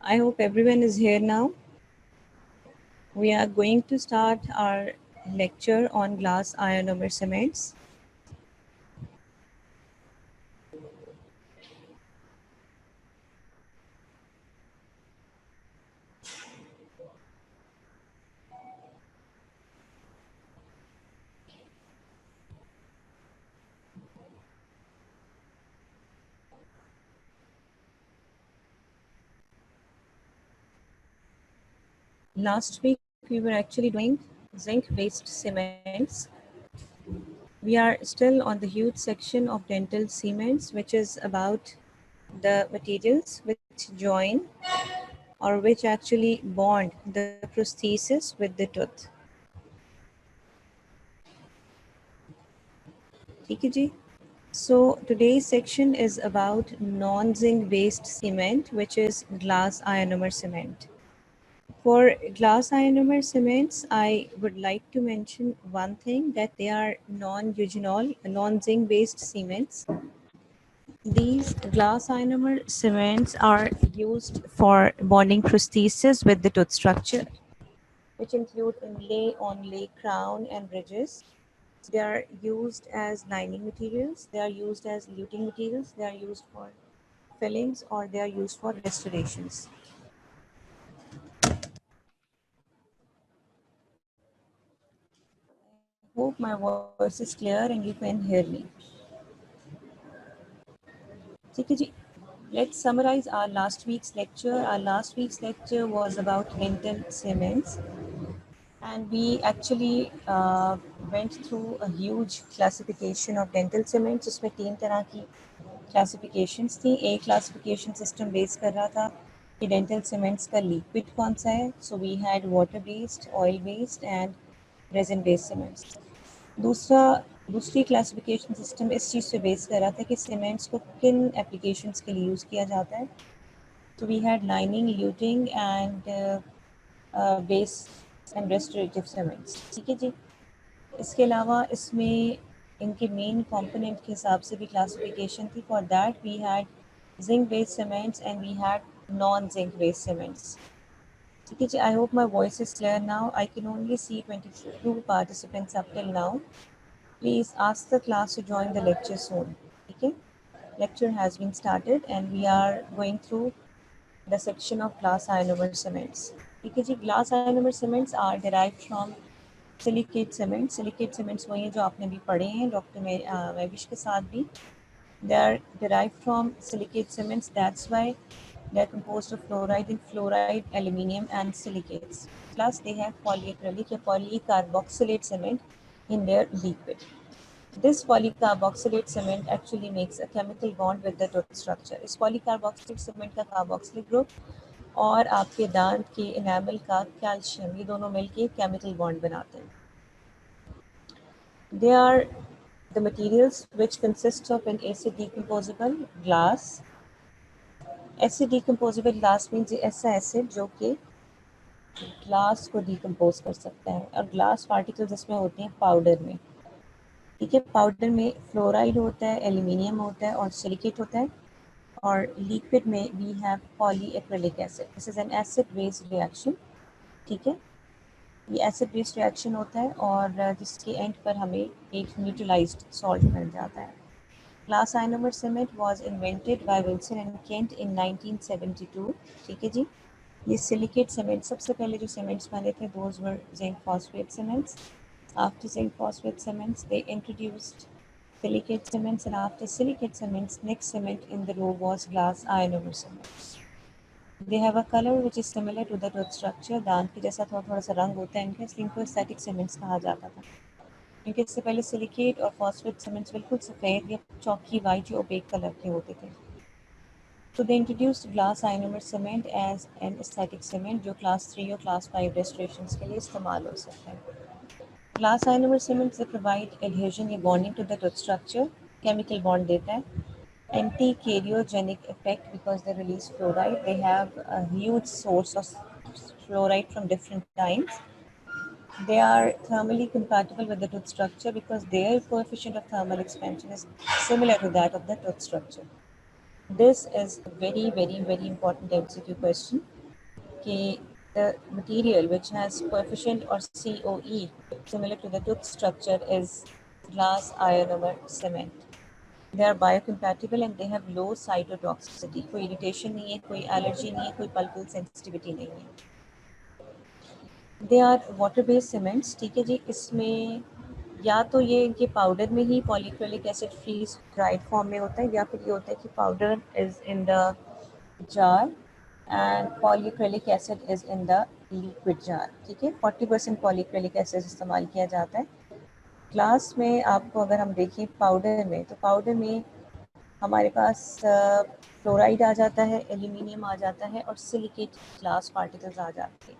I hope everyone is here now. We are going to start our lecture on glass ionomer cements. Last week we were actually doing zinc-based cements. We are still on the huge section of dental cements, which is about the materials which join or which actually bond the prosthesis with the tooth. ठीक है जी? So today's section is about non-zinc based cement, which is glass ionomer cement. For glass ionomer cements, I would like to mention one thing, that they are non-eugenol, non-zinc based cements. These glass ionomer cements are used for bonding prosthesis with the tooth structure, which include inlay, onlay, crown, and bridges. They are used as lining materials, they are used as luting materials, they are used for fillings, or they are used for restorations. I hope my voice is clear and you can hear me. ठीक है जी. Let's summarize our last week's lecture. Our last week's lecture was about dental cements, and we actually went through a huge classification of dental cements. उसमें 3 तरह की classifications थी. एक classification system base कर रहा था कि dental cements का liquid कौन सा है. So we had water based, oil based and resin based cements. दूसरी क्लासिफिकेशन सिस्टम इस चीज़ पे बेस कर रहा था कि सीमेंट्स को किन एप्लीकेशंस के लिए यूज़ किया जाता है. तो we had lining, luting and base and restorative cements. ठीक है जी. इसके अलावा इसमें इनके मेन कंपोनेंट के हिसाब से भी क्लासिफिकेशन थी. For that we had zinc based cements and we had non zinc based cements. ठीक है जी. I hope my voice is clear now. I can only see 22 participants up till now. Please ask the class to join the lecture soon. Okay? Lecture has been started and we are going through the section of glass ionomer cements. Okay जी, glass ionomer cements are derived from silicate cements. Silicate cements वही हैं जो आपने भी पढ़े हैं doctor Mahwish के साथ भी. They are derived from silicate cements. That's why they are composed of fluoride, aluminium, and silicates. Plus, they have polyacrylic or polycarboxylate cement in their liquid. This polycarboxylate cement actually makes a chemical bond with the tooth structure. इस polycarboxylate cement का carboxylic group और आपके दांत के enamel का calcium, ये दोनों मिलके chemical bond बनाते हैं. They are the materials which consists of an acid decomposable glass. Acid decomposable glass means ऐसा acid जो कि ग्लास को डिकम्पोज कर सकता है, और ग्लास पार्टिकल्स इसमें होते हैं पाउडर में. ठीक है. पाउडर में फ्लोराइड होता है, एल्यूमिनियम होता है और सिलिकेट होता है. और लिक्विड में we have polyacrylic acid. This is an acid based reaction. ठीक है. ये एसिड बेस्ड रिएक्शन होता है और जिसके एंड पर हमें एक न्यूट्रलाइज्ड सॉल्ट मिल जाता है. Glass ionomer cement was invented by Wilson and Kent in 1972. ठीक है जी. ये सिलिकेट सीमेंट, सबसे पहले जो सीमेंट्स बने थे those were zinc phosphate cements. After zinc phosphate cements, they introduced silicate cements, and after silicate cements, next cement in the row was glass ionomer cements. They have a color which is similar to the tooth structure. दांत के जैसा थोड़ा सा रंग होता है इनका, इसलिए इनको static cements कहा जाता था. क्योंकि इससे पहले सिलिकेट और फॉस्फेट सीमेंट्स बिल्कुल सफ़ेद या चौकी वाइट या ओपेक कलर के होते थे. So they introduced glass ionomer cement as an aesthetic cement जो class 3 और class 5 restorations के लिए इस्तेमाल हो सकता है. Glass ionomer cements, they provide adhesion या bonding to the tooth structure. Chemical bond देता है. Anti-karyogenic effect because they release fluoride. They have a huge source of fluoride from different times. They are thermally compatible with the tooth structure because their coefficient of thermal expansion is similar to that of the tooth structure. This is a very, very, very important MCQ question. कि the material which has coefficient or COE similar to the tooth structure is glass ionomer cement. They are biocompatible and they have low cytotoxicity. कोई irritation नहीं है, कोई allergy नहीं है, कोई पल्पल sensitivity नहीं है. They are water based cements. ठीक है जी. इसमें या तो ये इनके पाउडर में ही polyacrylic acid freeze dried form में होता है, या फिर ये होता है कि powder is in the jar and polyacrylic acid is in the liquid jar. ठीक है. 40% पॉलीक्रिलिक एसिड इस्तेमाल किया जाता है. ग्लास में आपको अगर हम देखें पाउडर में, तो पाउडर में हमारे पास फ्लोराइड आ जाता है, एल्यूमिनियम आ जाता है और सिलिकेट ग्लास पार्टिकल्स आ जाते हैं.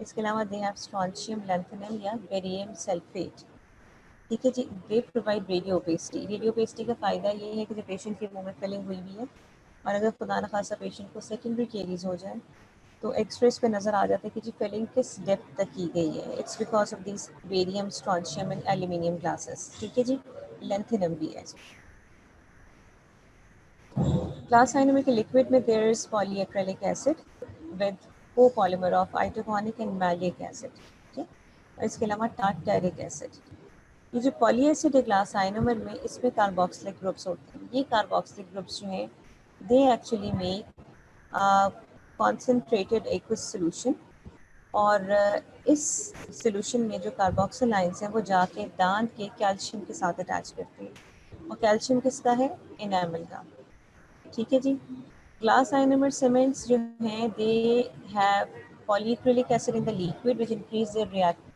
इसके अलावा दे हैव स्ट्रॉन्शियम लैंथेनम या बेरियम सल्फेट. ठीक है जी. They provide radio opacity. Radio opacity का फ़ायदा ये है कि जब पेशेंट के मुंह में फिलिंग हुई भी है और अगर खुदा न खासा पेशेंट को सेकेंडरी केरीज हो जाए तो एक्सरेस पे नज़र आ जाता है कि जी फिलिंग किस डेप्थ तक की गई है. It's because of this barium strontium and aluminium glasses. ठीक है जी. लेंथेनम भी है. ग्लास आइनोमिक लिक्विड में there is polyacrylic acid with copolymer of itaconic and maleic acid. ठीक है. और इसके अलावा टार्टरिक एसिड. ये जो पॉली एसिड है ग्लास आइनोमर में, इसमें कार्बोक्सिलिक ग्रुप्स होते हैं. ये कार्बोक्सिलिक ग्रुप्स जो हैं they actually make concentrated aqueous solution. और इस सोल्यूशन में जो कार्बोक्सिल आइंस हैं वो जाके दांत के कैल्शियम के साथ अटैच करते हैं. और कैल्शियम किसका है? इनेमल का. ठीक है जी. ग्लास आइनोमर सीमेंट्स जो हैं they have polyacrylic acid in the liquid which increase their react.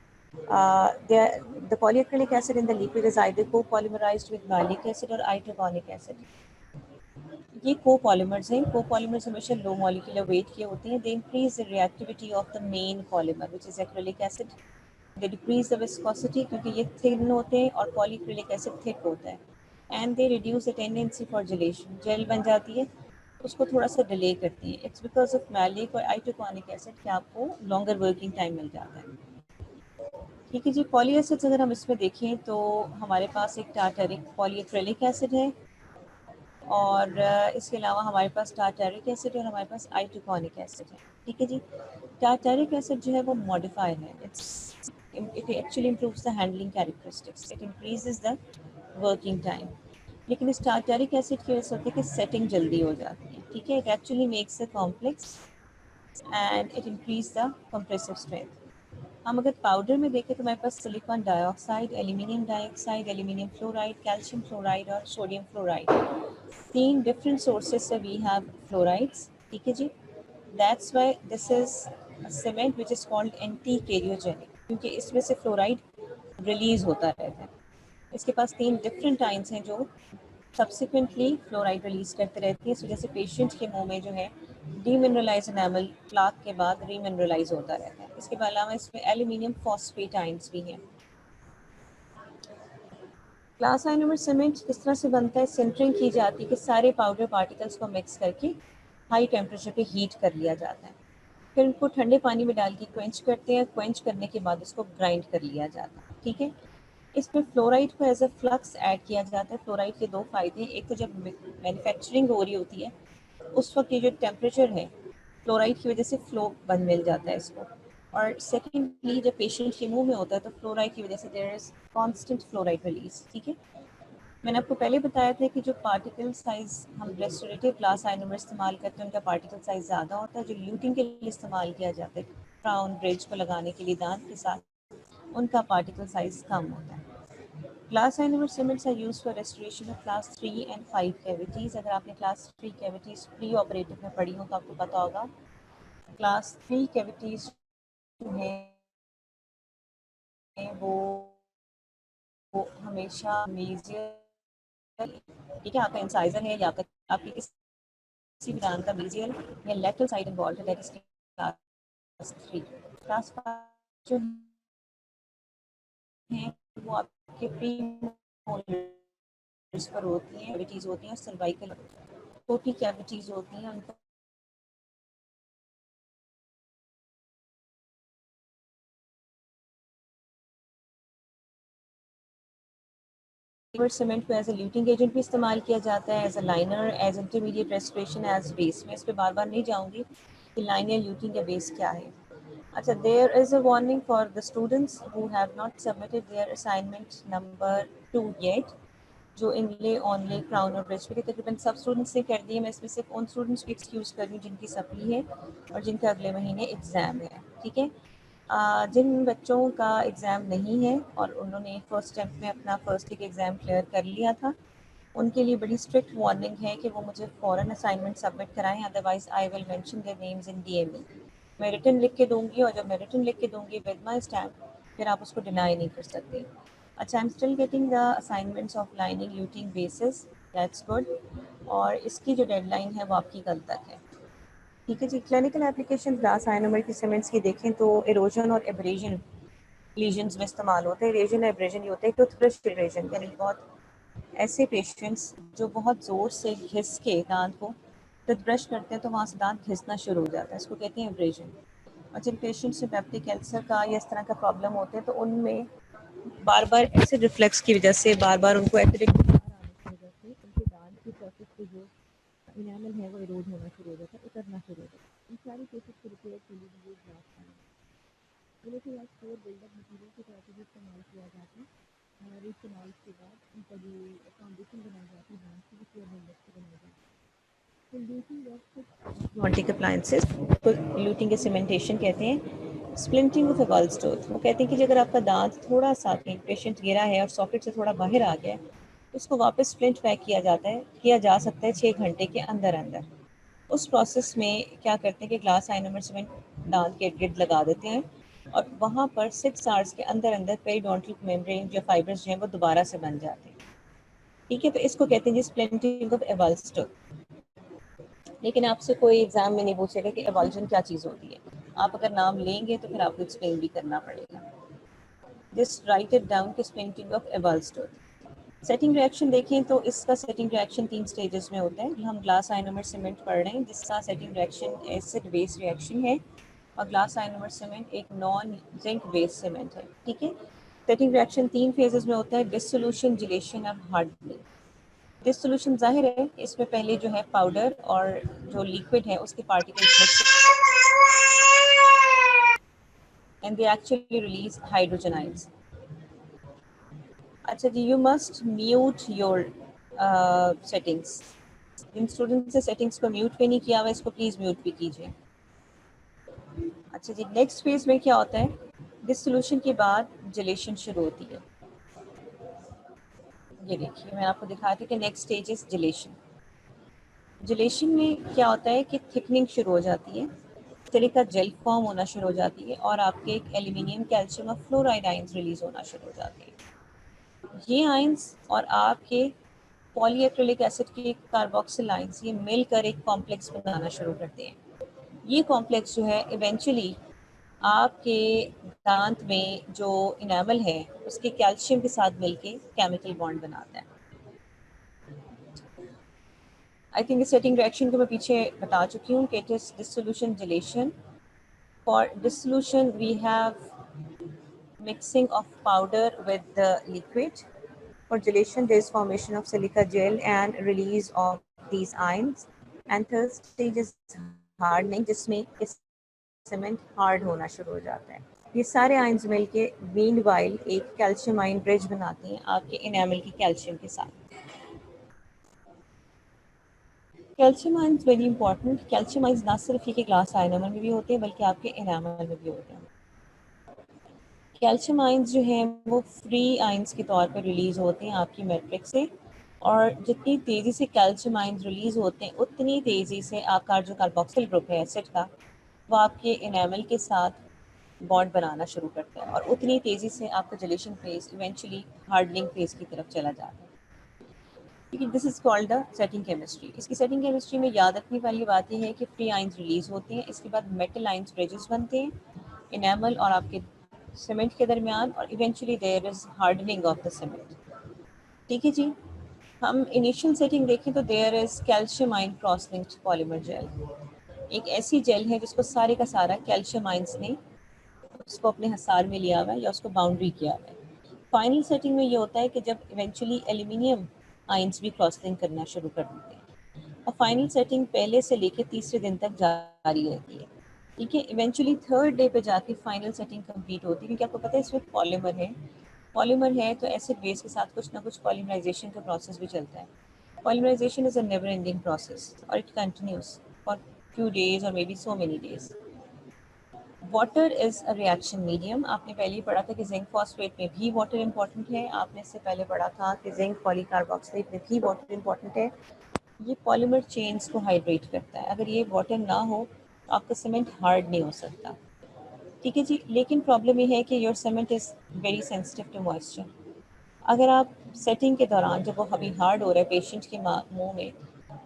The polyacrylic acid in the liquid is either co-polymerized with malic acid or itaconic acid. ये co-polymers हैं. Co-polymers हमेशा low molecular weight के होते हैं. They increase the reactivity of the main polymer which is acrylic acid. They decrease the viscosity क्योंकि ये thin होते हैं और polyacrylic acid thick होता है. And they reduce the tendency for gelation. Gel बन जाती है, उसको थोड़ा सा डिले करती है. It's because of malic और itaconic acid कि आपको longer working time मिल जाता है. ठीक है जी. पॉली एसिड्स अगर हम इसमें देखें तो हमारे पास एक टार्टरिक पॉलीएक्रेलिक एसिड है और इसके अलावा हमारे पास टार्टरिक एसिड और हमारे पास आइटोकॉनिक एसिड है. ठीक है जी. टार्टरिक एसिड जो है वो मॉडिफायर है. It actually improves the handling characteristics. It increases the working time. लेकिन इस टार्टरिक एसिड की वजह से होता है कि सेटिंग जल्दी हो जाती है. ठीक है. It actually makes the complex and it increase the compressive strength. हम अगर पाउडर में देखें तो हमारे पास silicon dioxide, aluminium dioxide, aluminium fluoride, calcium fluoride और सोडियम फ्लोराइड. 3 डिफरेंट सोर्सेज से वी हैव फ्लोराइड्स. ठीक है जी. That's why this is cement which is called anti cariogenic, क्योंकि इसमें से फ्लोराइड रिलीज होता रहता है. इसके पास 3 डिफरेंट आइंस हैं जो सब्सिक्वेंटली फ्लोराइड रिलीज करते रहती है. सो जैसे पेशेंट के मुंह में जो है डीमिनरलाइज एनामल प्लाक के बाद रीमिनरलाइज होता रहता है. इसके अलावा इसमें एल्यूमिनियम फॉस्फेट आइंस भी हैं. ग्लास आइनोमर सीमेंट किस तरह से बनता है? सिंटरिंग की जाती है कि सारे पाउडर पार्टिकल्स को मिक्स करके हाई टेम्परेचर पे हीट कर लिया जाता है. फिर उनको ठंडे पानी में डाल के क्वेंच करते हैं. क्वेंच करने के बाद उसको ग्राइंड कर लिया जाता है. ठीक है. इसमें फ्लोराइड को एज अ फ्लक्स ऐड किया जाता है. फ्लोराइड के 2 फ़ायदे हैं. एक तो जब मैन्युफैक्चरिंग हो रही होती है उस वक्त ये जो टेम्परेचर है फ्लोराइड की वजह से फ्लो बन मिल जाता है इसको. और सेकेंडली जब पेशेंट के मुंह में होता है तो फ्लोराइड की वजह से there is constant fluoride release. ठीक है. मैंने आपको पहले बताया था कि जो पार्टिकल साइज़ हम रेस्टोरेटिव ग्लास आइनोमर इस्तेमाल करते हैं उनका पार्टिकल साइज़ ज़्यादा होता है. जो ल्यूटिंग के लिए इस्तेमाल किया जाता है क्राउन ब्रिज को लगाने के लिए दांत के साथ, उनका पार्टिकल साइज़ कम होता है. Glass ionomer cements are used for restoration of class 3 and 5 cavities. अगर आपने class 3 cavities प्री ऑपरेटिव में पढ़ी हो तो आपको पता होगा class 3 cavities जो हैं वो हमेशा मेजियल. ठीक है. आपका इंसाइजर है या आपकी किसी भी दांत का मेजियल या लेटरल साइड इन्वॉल्व है. That is class 3. क्लास 5 जो हैं वो आपके प्री पर होती हैं, कैविटीज़ होती हैं, सर्वाइकल छोटी कैविटीज़ होती हैं. उनको सीमेंट को एज ए ल्यूटिंग एजेंट भी इस्तेमाल किया जाता है, as a liner, as intermediate restoration, as base. मैं इस पर बार बार नहीं जाऊंगी. कि लाइनियर ल्यूटिंग का बेस क्या है। अच्छा, there is a warning for the students who have not submitted their assignment number 2 yet, जो इनले ऑनले क्राउन और ब्रिज पे तकरीबन सब स्टूडेंट्स ने कर दिए। मैं इसमें सिर्फ उन स्टूडेंट्स को एक्सक्यूज़ कर रही हूँ जिनकी सप्ली है और जिनका अगले महीने एग्ज़ाम है, ठीक है। जिन बच्चों का एग्ज़ाम नहीं है और उन्होंने फर्स्ट अटेम्प्ट में अपना फर्स्ट वीक एग्ज़ाम क्लियर कर लिया था, उनके लिए बड़ी स्ट्रिक्ट वार्निंग है कि वो मुझे फ़ौरन असाइनमेंट सबमिट कराएं, otherwise I will mention their names in DME. मैं रिटन लिख के दूंगी और जब मैं रिटन लिख के दूंगी विद माई स्टैम्प, फिर आप उसको डिनाई नहीं कर सकते। अच्छा, I am still getting the assignments of lining luting basis, that's good. और इसकी जो डेडलाइन है वो आपकी कल तक है, ठीक है जी। क्लिनिकल एप्लीकेशन ग्लास आइनोमर की सीमेंट्स की देखें तो इरोजन और एब्रेजन लीजन्स में इस्तेमाल होते हैं। इरेजन और एब्रेजन ये होता है टूथब्रश इरेजन, यानी बहुत ऐसे पेशेंट्स जो बहुत ज़ोर से घिस के दांत को टूथब्रश करते हैं तो वहाँ से दांत घिसना शुरू हो जाता है, इसको कहते हैं एब्रेजन। और जिन पेशेंट्स में पेप्टिक अल्सर का या इस तरह का प्रॉब्लम होते हैं तो उनमें बार बार एसिड रिफ्लेक्स की वजह से बार बार उनको एसिडिक बुखार आने की वजह से उनके दांत की सरफेस पे जो इनामल है वो इरोड होना शुरू हो जाता है, उतरना शुरू हो जाता है। इन सारी केसेस को रिपेयर के लिए भी ग्लास का स्टोर बिल्डअप मटीरियल के तौर पर भी इस्तेमाल किया जाता है और इस्तेमाल के बाद उनका जो फाउंडेशन बनाई जाती है दांत की, वो बिल्डअप से बनाई जाती है। ऑर्थोडोंटिक अप्लायंसेस को ल्यूटिंग के सीमेंटेशन कहते हैं। Splinting of A walls tooth, वो कहते हैं कि अगर आपका दांत थोड़ा सा पेशेंट गिरा है और सॉकेट से थोड़ा बाहर आ गया है तो उसको वापस स्प्लिंट बैक किया जा सकता है 6 घंटे के अंदर अंदर। उस प्रोसेस में क्या करते हैं कि ग्लास आइनोमर सीमेंट दांत के इर्द लगा देते हैं और वहाँ पर 6 आवर्स के अंदर अंदर पेरिडोंटल मेम्ब्रेन जो फाइबर्स जो हैं वो दोबारा से बन जाते हैं, ठीक है। तो इसको कहते हैं जी स्प्लिंटिंग ऑफ एवल्स टूथ। लेकिन आपसे कोई एग्जाम में नहीं पूछेगा कि एवल्जन क्या चीज़ होती है। आप अगर नाम लेंगे तो फिर आपको एक्सप्लेन भी करना पड़ेगा। जस्ट राइट इट डाउन कि splinting of evils tooth. Setting reaction देखें तो इसका सेटिंग रिएक्शन 3 स्टेजेस में होता है। हम ग्लास आइनोमर सीमेंट पढ़ रहे हैं जिसका setting reaction acid base reaction है और ग्लास आइनोमर सीमेंट एक नॉन जिंक बेस सीमेंट है, ठीक है। सेटिंग रिएक्शन 3 फेजेस में होता है, डिसोल्यूशन, जिलेशन और हार्डनिंग। डिसोल्यूशन जाहिर है इसमें पहले जो है पाउडर और जो लिक्विड है उसके particles mix and they actually release hydrogen ions. अच्छा जी, you must mute your settings. जिन स्टूडेंट से सेटिंग्स को म्यूट पे नहीं किया हुआ इसको प्लीज़ म्यूट भी कीजिए। अच्छा जी, नेक्स्ट फेज में क्या होता है, डिसोल्यूशन के बाद जिलेशन शुरू होती है। ये देखिए मैं आपको दिखाती हूँ कि नेक्स्ट स्टेज इज जिलेशन। जिलेशन में क्या होता है कि थिकनिंग शुरू हो जाती है, सिलिका जेल फॉर्म होना शुरू हो जाती है और आपके एक एल्यूमिनियम, कैल्शियम और फ्लोराइड आयंस रिलीज होना शुरू हो जाते हैं। ये आयंस और आपके पॉलीएक्रिलिक एसिड के कार्बोक्सिल आयंस ये मिलकर एक कॉम्प्लेक्स बनाना शुरू करते हैं। ये कॉम्प्लेक्स जो है इवेंचुअली आपके दांत में जो इनामल है उसके कैल्शियम के साथ मिलके केमिकल बॉन्ड बनाता है। आई थिंक इस सेटिंग रिएक्शन को मैं पीछे बता चुकी हूँ कि it is dissolution gelation. For dissolution we have mixing of powder with the liquid. For gelation, there is formation of silica gel and release of these ions. And third stage is hardening, जिसमें cement hard होना शुरू हो जाता है। ये सारे ions मिलके meanwhile एक कैल्शियम आयन ब्रिज बनाती हैं आपके इनेमल की कैल्शियम के साथ। Calcium ions very important. Calcium ions ना सिर्फ ये ग्लास आयनोमर में भी होते हैं बल्कि आपके इनेमल में भी होते हैं। कैल्शियम आयंस जो हैं वो फ्री आयंस के तौर पर रिलीज़ होते हैं आपकी मैट्रिक्स से, और जितनी तेज़ी से कैल्शियम आयंस रिलीज़ होते हैं उतनी तेज़ी से आपका जो कार्बोक्सिल ग्रुप है एसिड का वो आपके इनेमल के साथ बॉन्ड बनाना शुरू करता है और उतनी तेज़ी से आपका जिलेशन फेज इवेंचुअली हार्डनिंग फेज की तरफ चला जाता है। ठीक है, this is called the setting chemistry. इसकी सेटिंग केमिस्ट्री में याद रखने वाली बात यह है कि फ्री आयंस रिलीज़ होते हैं, इसके बाद मेटल आयंस ब्रिजेस बनते हैं इनेमल और आपके सीमेंट के दरमियान और eventually there is hardening of the cement. ठीक है जी। हम इनिशियल सेटिंग देखें तो there is calcium ion cross linked polymer gel. एक ऐसी जेल है जिसको सारे का सारा कैल्शियम आयंस ने उसको अपने हसार में लिया हुआ है या उसको बाउंड्री किया हुआ है। फाइनल सेटिंग में ये होता है कि जब इवेंचुअली एल्यूमिनियम आयंस भी क्रॉस लिंक करना शुरू कर देते हैं और फाइनल सेटिंग पहले से लेके तीसरे दिन तक जारी रहती है। ठीक है, इवेंचुअली थर्ड डे पे जाके फाइनल सेटिंग कंप्लीट होती है, क्योंकि आपको पता है इसमें पॉलीमर है तो एसिड बेस के साथ कुछ ना कुछ पॉलीमराइजेशन का प्रोसेस भी चलता है। Polymerisation is a never ending process और it continues for few days और maybe so many days. Water is a reaction medium. आपने पहले ही पढ़ा था कि जिंक फॉस्फेट में भी वाटर इंपॉर्टेंट है। आपने इससे पहले पढ़ा था कि जिंक पॉलीकार्बोक्सिलेट में भी वाटर इंपॉर्टेंट है। ये पॉलीमर चेन्स को हाइड्रेट करता है। अगर ये वाटर ना हो तो आपका सीमेंट हार्ड नहीं हो सकता। ठीक है जी, लेकिन प्रॉब्लम ये है कि your cement is very sensitive to moisture. अगर आप सेटिंग के दौरान जब वो अभी हार्ड हो रहा है पेशेंट के मुंह में,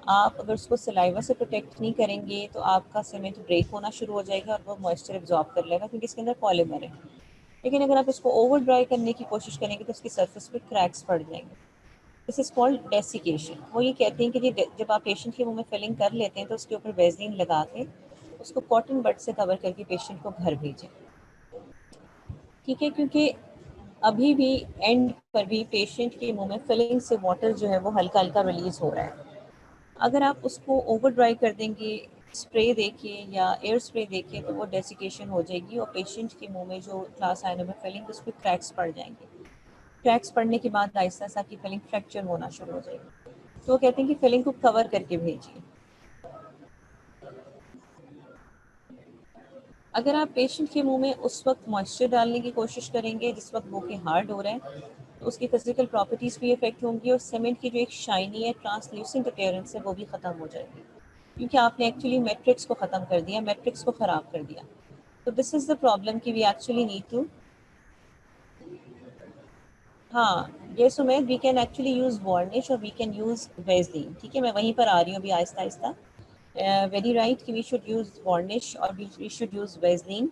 आप अगर उसको सलाइवा से प्रोटेक्ट नहीं करेंगे तो आपका सीमेंट ब्रेक होना शुरू हो जाएगा और वो मॉइस्चर एब्जॉर्ब कर लेगा, क्योंकि इसके अंदर पॉलीमर है। लेकिन अगर आप इसको ओवर ड्राई करने की कोशिश करेंगे तो उसकी सर्फेस पे क्रैक्स पड़ जाएंगे। This is called desiccation. वो ये कहते हैं कि जी जब आप पेशेंट के मुंह में फिलिंग कर लेते हैं तो उसके ऊपर वेजलीन लगा के उसको कॉटन बड से कवर करके पेशेंट को घर भेजें। ठीक है, क्योंकि अभी भी एंड पर भी पेशेंट के मुंह में फिलिंग से वाटर जो है वो हल्का हल्का रिलीज हो रहा है। अगर आप उसको ओवर ड्राई कर देंगे स्प्रे देके या एयर स्प्रे देके तो वो डेसिकेशन हो जाएगी और पेशेंट के मुंह में जो ग्लास आयनों में फिलिंग उस पर क्रैक्स पड़ जाएंगे। क्रैक्स पड़ने के बाद आहिस्ता आहिस्ता की फिलिंग फ्रैक्चर होना शुरू हो जाएगी। तो वो कहते हैं कि फिलिंग को कवर करके भेजिए। अगर आप पेशेंट के मुंह में उस वक्त मॉइस्चर डालने की कोशिश करेंगे जिस वक्त वो के हार्ड हो रहे हैं तो उसकी फिजिकल प्रॉपर्टीज़ भी इफेक्ट होंगी और सीमेंट की जो एक शाइनी है ट्रांसल्यूसेंट अपीयरेंस है वो भी ख़त्म हो जाएगी, क्योंकि आपने एक्चुअली मैट्रिक्स को ख़त्म कर दिया, मैट्रिक्स को ख़राब कर दिया। तो दिस इज़ द प्रॉब्लम कि वी एक्चुअली नीड टू, हाँ ये Sumedh, we can actually use varnish और वी कैन यूज़ वेजलीन। ठीक है, मैं वहीं पर आ रही हूँ अभी आहिस्ता आहिस्ता। वेरी राइट कि वी शुड यूज़ वार्निश और वी शुड यूज़ वेजलीन।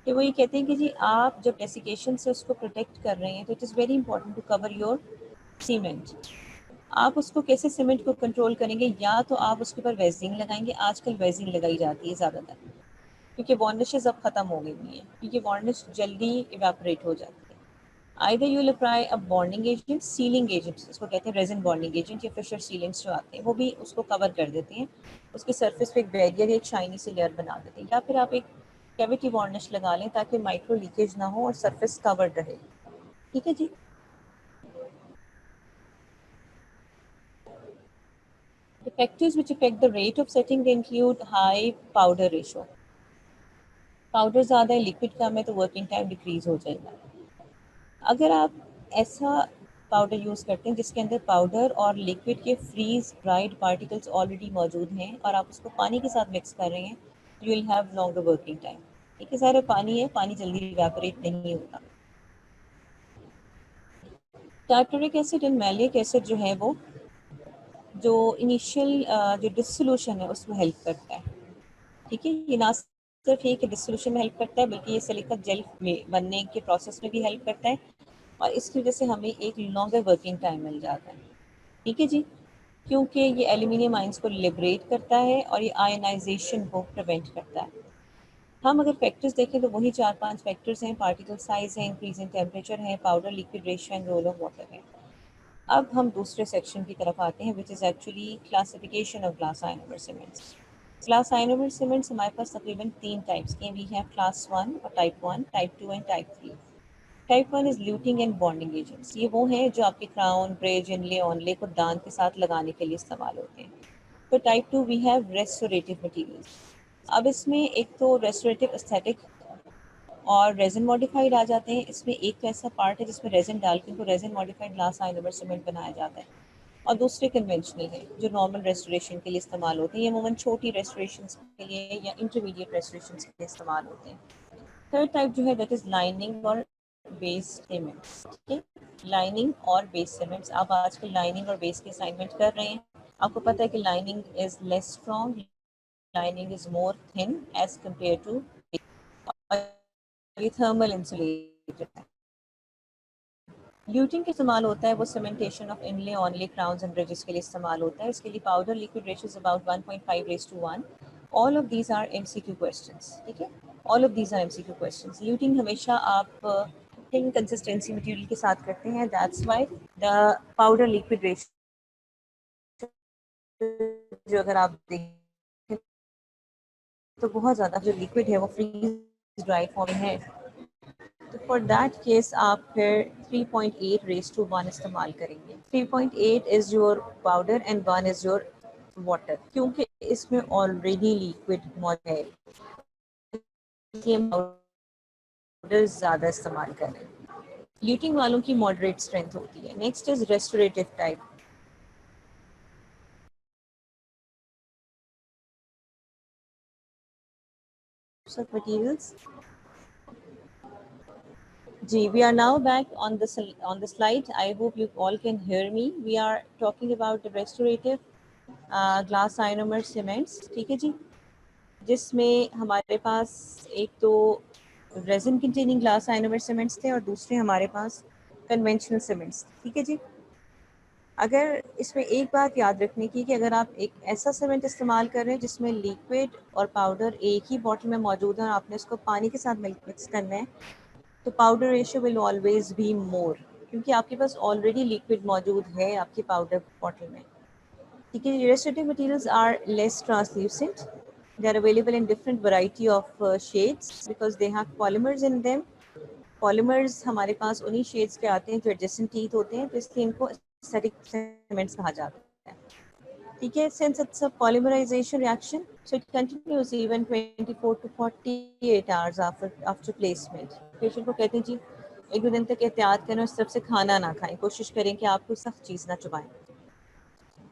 कि वो ये कहते हैं कि जी आप जब डेसिकेशन से उसको प्रोटेक्ट कर रहे हैं तो it is very important to cover your cement. आप उसको कैसे सीमेंट को कंट्रोल करेंगे, या तो आप उसके ऊपर वेजिंग लगाएंगे। आजकल वेजिंग लगाई जाती है ज़्यादातर, क्योंकि वार्निशेज अब ख़त्म हो गई हुई हैं, क्योंकि वार्निश जल्दी इवेपोरेट हो जाती है। Either you will apply a bonding agent, ceiling agent इसको कहते हैं, रेजिन बॉन्डिंग एजेंट या फिशर सीलेंट्स जो आते हैं वो भी उसको कवर कर देते हैं। उसकी सरफेस पे एक बैरियर या एक शाइनी सी लेयर बना देते हैं। या फिर आप एक कैविटी वार्निश लगा लें ताकि माइक्रो लीकेज ना हो और सरफेस कवर्ड रहे। ठीक है जी। The factors which affect the rate of setting they include high powder ratio. Powder ज़्यादा है, लिक्विड कम है तो वर्किंग टाइम डिक्रीज हो जाएगा। अगर आप ऐसा पाउडर यूज़ करते हैं जिसके अंदर पाउडर और लिक्विड के फ्रीज ड्राइड पार्टिकल्स ऑलरेडी मौजूद हैं और आप उसको पानी के साथ मिक्स कर रहे हैं, you will have longer working time. ठीक है, सारा पानी है, पानी जल्दी इवेपोरेट नहीं होता। Tartaric acid and maleic acid जो है वो जो इनिशियल जो डिसोल्यूशन है उसमें हेल्प करता है। ठीक है, ये ना सिर्फ ये कि डिसोल्यूशन में हेल्प करता है बल्कि ये सिलिका जेल में बनने के प्रोसेस में भी हेल्प करता है और इसकी वजह से हमें एक लॉन्गर वर्किंग टाइम मिल जाता है। ठीक है जी, क्योंकि ये एल्यूमिनियम आयंस को लिबरेट करता है और ये आयनाइजेशन को प्रिवेंट करता है। हम अगर फैक्टर्स देखें तो वही 4-5 फैक्टर्स हैं, पार्टिकल साइज है, इंक्रीज इन टेम्परेचर है, powder liquid ratio and role of water है। अब हम दूसरे सेक्शन की तरफ आते हैं, which is actually classification of glass ionomer cements. Glass ionomer cements हमारे पास तकरीबन 3 टाइप्स के हैं। वी हैव क्लास 1 और type 1, type 2 and type 3। Type 1 is luting and bonding agents. ये वो हैं जो आपके क्राउन, ब्रिज, इनले, ऑनले को दान के साथ लगाने के लिए इस्तेमाल होते हैं। तो type 2 we have restorative materials. अब इसमें एक तो रेस्टोरेटिव एस्थेटिक और रेजिन मॉडिफाइड आ जाते हैं। इसमें एक तो ऐसा पार्ट है जिसमें रेजिन डाल के उनको resin modified glass ionomer cement बनाया जाता है और दूसरे कन्वेंशनल है जो नॉर्मल रेस्टोरेशन के लिए इस्तेमाल होते हैं। ये अमूमन छोटी रेस्टोरेशन के लिए या इंटरमीडिएट रेस्टोरेशन के लिए इस्तेमाल होते हैं। थर्ड टाइप जो है दैट इज़ लाइनिंग और बेस सीमेंट्स। ठीक है, लाइनिंग और बेस सीमेंट्स। आप आजकल लाइनिंग और बेस के असाइनमेंट कर रहे हैं। आपको पता है कि lining is less strong, lining is more thin as compare to, ये थर्मल इंसुलेटेड है। ल्यूटिंग का इस्तेमाल होता है वो cementation of inlay, onlay, crowns and bridges के लिए इस्तेमाल होता है। इसके लिए powder liquid ratio is about 1.5:1। All of these are MCQ questions. ठीक है, all of these are MCQ questions. Luting हमेशा आप थिन कंसिस्टेंसी मटेरियल के साथ करते हैं, that's why the powder liquid ratio जो अगर आप देखें तो बहुत ज़्यादा जो लिक्विड है वो फ्रीज ड्राई फॉर्म में है, तो फॉर दैट केस आप फिर 3.8 रेज टू 1 इस्तेमाल करेंगे। 3.8 is your powder and 1 is your water, क्योंकि इसमें ऑलरेडी लिक्विड मौजूद है, पाउडर ज़्यादा इस्तेमाल करें। ल्यूटिंग वालों की मॉडरेट स्ट्रेंथ होती है। Next is restorative type. Of materials. Gee, we are now back on the slide. I hope you all can hear me. We are talking about the restorative glass ionomer cements. ठीक है जी, जिसमें हमारे पास एक तो resin containing glass ionomer cements थे और दूसरे हमारे पास कन्वेंशनल सीमेंट्स। ठीक है जी, अगर इसमें एक बात याद रखने की कि अगर आप एक ऐसा सीमेंट इस्तेमाल कर रहे हैं जिसमें लिक्विड और पाउडर एक ही बॉटल में मौजूद है और आपने इसको पानी के साथ मिक्स करना है, तो powder ratio will always be more, क्योंकि आपके पास ऑलरेडी लिक्विड मौजूद है आपके पाउडर बॉटल में। ठीक है, restorative materials are less translucent, they are available in different variety of shades because they have polymers in them. Polymers हमारे पास उन्हीं शेड्स के आते हैं जो एडजेसेंट टीथ होते हैं, तो इसलिए इनको एस्थेटिक सीमेंट्स कहा जाता है। ठीक है, since it's a polymerisation reaction so it continues even 24 to 48 hours after placement. Patient को कहते हैं जी एक दो दिन तक एहतियात करें, उस तरफ से खाना ना खाएं, कोशिश करें कि आप कोई सख्त चीज़ ना चबाएं।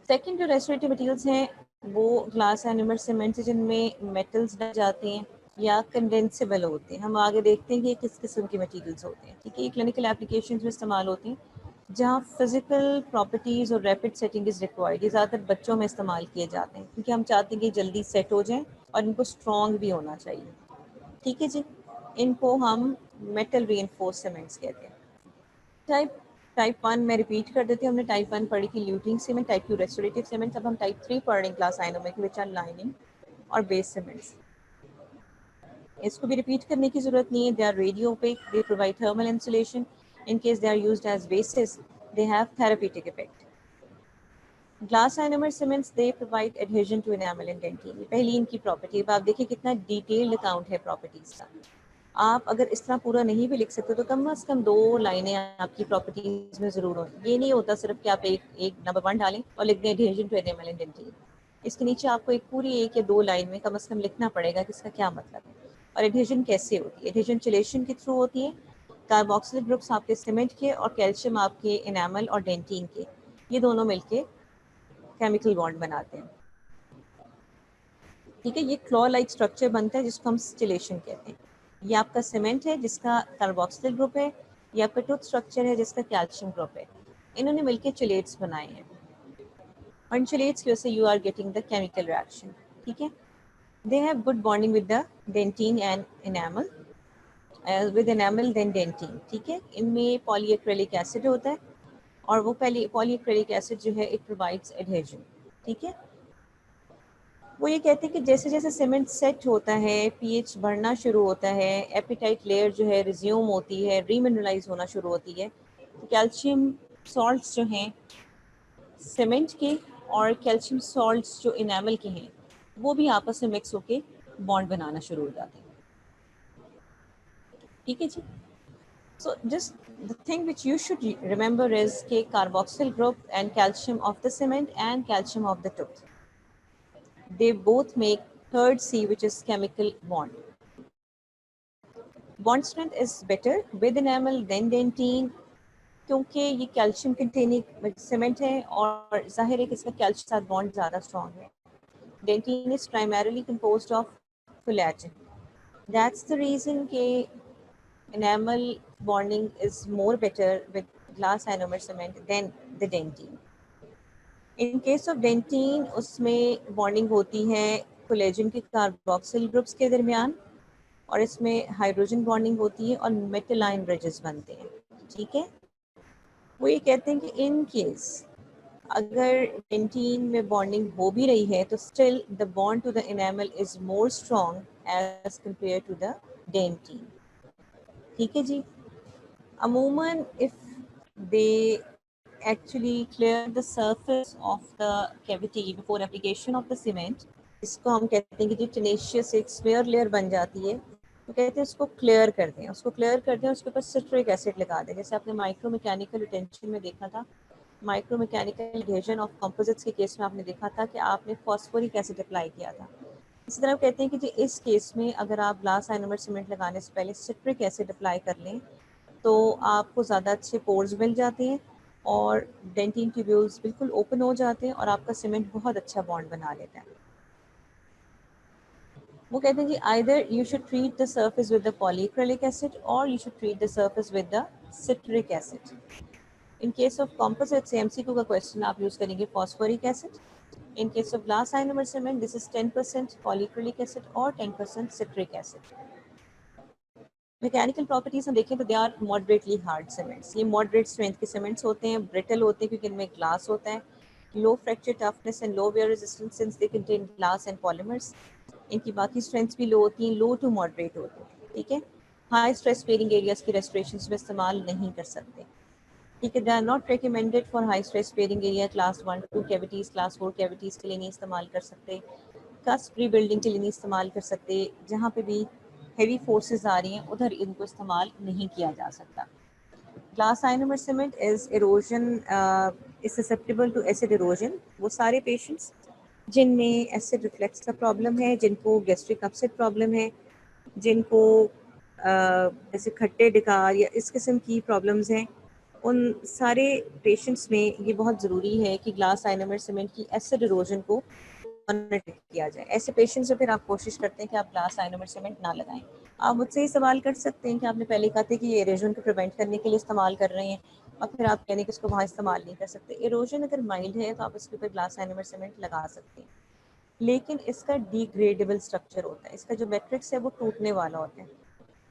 सेकेंड जो रेस्टोरेटिव मटेरियल्स हैं वो ग्लास एनिमल सीमेंट्स हैं जिनमें मेटल्स डल जाते हैं या कंडेंसेबल होते हैं। हम आगे देखते हैं कि किस किस्म के मटेरियल्स होते हैं। ठीक है, ये क्लिनिकल एप्लीकेशंस में इस्तेमाल होते हैं जहाँ फिजिकल प्रॉपर्टीज़ और रैपिड सेटिंग इज़ रिक्वायर्ड। ये ज़्यादातर बच्चों में इस्तेमाल किए जाते हैं क्योंकि हम चाहते हैं कि जल्दी सेट हो जाएं और इनको स्ट्रॉन्ग भी होना चाहिए। ठीक है जी, इनको हम मेटल रीइंफोर्स्ड सीमेंट्स कहते हैं। टाइप 1 में रिपीट कर देते हैं, हमने टाइप 1 पढ़ी थी luting cement, type 2 restorative cement, अब हम टाइप 3 पढ़ रहे हैं glass ionomer which are lining और बेस सीमेंट्स। इसको भी रिपीट करने की जरूरत नहीं है। They are radio opaque, they provide thermal insulation, in case they are used as bases they have therapeutic effect. Glass ionomer cements they provide adhesion to enamel and dentin, पहली इनकी property. अब आप देखिए कितना डिटेल्ड अकाउंट है properties का। आप अगर इस तरह पूरा नहीं भी लिख सकते तो कम से कम 2 लाइनें आपकी प्रॉपर्टीज में जरूर हो। ये नहीं होता सिर्फ कि आप एक नंबर 1 डालें और लिख दें adhesion to enamel and dentin. इसके नीचे आपको एक पूरी 1 या 2 लाइन में कम से कम लिखना पड़ेगा कि इसका क्या मतलब है और एडहेजन कैसे होती है। एडहेजन चिलेशन के थ्रू होती है। कार्बोक्सिलिक ग्रुप्स आपके सीमेंट के और कैल्शियम आपके एनामल और डेंटिन के, ये दोनों मिलके केमिकल बॉन्ड बनाते हैं। ठीक है, ये क्लॉ लाइक स्ट्रक्चर बनता है जिसको हम स्टिलेशन कहते हैं। ये आपका सीमेंट है जिसका कार्बोक्सिल ग्रुप है, ये आपका टूथ स्ट्रक्चर है जिसका कैल्शियम ग्रुप है। इन्होंने मिलकर चिलेट्स बनाए हैं और इन चिलेट्स की वजह से you are getting the chemical reaction. ठीक है, they have good bonding with the dentin and enamel, with enamel then dentin. ठीक है, इनमें पॉलीएक्रेलिक एसिड होता है और वो पॉलीएक्रेलिक एसिड जो है इट प्रोवाइड्स एडहेजन। ठीक है, वो ये कहते हैं कि जैसे जैसे सीमेंट सेट होता है, पीएच बढ़ना शुरू होता है, एपिटाइट लेयर जो है रिज्यूम होती है, रीमिनरलाइज होना शुरू होती है, तो कैल्शियम सॉल्ट्स जो हैं सीमेंट के और कैल्शियम सॉल्ट्स जो इनेमल के हैं वो भी आपस में मिक्स होके बॉन्ड बनाना शुरू हो जाते हैं। ठीक है जी, so just the thing which you should remember is के carboxyl group and calcium of the cement and calcium of the tooth, they both make third C which is chemical bond. Bond strength is better with enamel than dentine क्योंकि ये calcium containing cement है और जाहिर है कि इसका calcium के साथ बॉन्ड ज़्यादा स्ट्रॉन्ग है। Dentin is primarily composed of collagen, that's the reason कि enamel bonding is more better with glass ionomer cement than the dentine. In case of dentine उसमें bonding होती है कोलेजन के कार्बोक्सिल ग्रुप्स के दरमियान और इसमें हाइड्रोजन बॉन्डिंग होती है और मेटलाइन ब्रिजेस बनते हैं। ठीक है, वो ये कहते हैं कि इन केस अगर डेंटिन में बॉन्डिंग हो भी रही है तो still the bond to the enamel is more strong as compare to the dentin. ठीक है जी, अमूमन if they actually clear the surface of the cavity before application of the cement, इसको हम कहते हैं कि जो tenacious एक smear layer बन जाती है, तो कहते हैं उसको क्लियर कर दें, उसके ऊपर सिट्रिक एसिड लगा दें। जैसे आपने माइक्रो मैकेनिकल रिटेंशन में देखा था, micro mechanical adhesion of composites के केस में आपने देखा था कि आपने फॉस्फोरिक एसिड अप्लाई किया था। इसी तरह कहते हैं कि जी इस केस में अगर आप ग्लास आइनोमर सीमेंट लगाने से पहले सिट्रिक एसिड अप्लाई कर लें तो आपको ज़्यादा अच्छे पोर्स मिल जाते हैं और डेंटिन ट्यूब्यूल्स बिल्कुल ओपन हो जाते हैं और आपका सीमेंट बहुत अच्छा बॉन्ड बना लेता है। वो कहते हैं कि either you should treat the surface with the polyacrylic acid और you should treat the surface with the citric acid. In case of composite से एमसीक्यू का क्वेश्चन आप यूज़ करेंगे phosphoric acid. In case of glass ionomer cement, this is 10% polyacrylic acid or 10% citric acid. Mechanical properties हम देखें तो they are moderately hard cements. ये moderate strength के cements होते हैं, ब्रिटल होते हैं क्योंकि इनमें ग्लास होता है, low fracture toughness and low wear resistance since they contain glass and polymers. इनकी बाकी स्ट्रेंथ्स भी लो होती हैं, लो टू मॉडरेट होती हैं। ठीक है, हाई स्ट्रेस बेयरिंग एरियाज की रेस्टोरेशन में इस्तेमाल नहीं कर सकते। ठीक है, they are not recommended for high stress bearing area class 1-2 cavities, class 4 cavities के लिए नहीं इस्तेमाल कर सकते, कस्ट रीबिल्डिंग के लिए नहीं इस्तेमाल कर सकते। जहाँ पे भी हेवी फोर्सेस आ रही हैं उधर इनको इस्तेमाल नहीं किया जा सकता। Glass ionomer cement is erosion is susceptible to acid erosion. वो सारे पेशेंट्स जिनमें एसिड रिफ्लेक्स का प्रॉब्लम है, जिनको गैस्ट्रिक अपसेट प्रॉब्लम है, जिनको जैसे खट्टे डिकार या इस किस्म की प्रॉब्लम्स हैं, उन सारे पेशेंट्स में ये बहुत ज़रूरी है कि ग्लास आइनोमर सीमेंट की एसिड इरोजन को मॉनिटर किया जाए। ऐसे पेशेंट्स से फिर आप कोशिश करते हैं कि आप ग्लास आइनोमर सीमेंट ना लगाएं। आप मुझसे ये सवाल कर सकते हैं कि आपने पहले कहा था कि ये इरोजन को प्रिवेंट करने के लिए इस्तेमाल कर रहे हैं और फिर आप कहने कि इसको वहाँ इस्तेमाल नहीं कर सकते। इरोजन अगर माइल्ड है तो आप इसके ऊपर ग्लास आइनोमर सीमेंट लगा सकते हैं, लेकिन इसका डिग्रेडेबल स्ट्रक्चर होता है, इसका जो मैट्रिक्स है वो टूटने वाला होता है।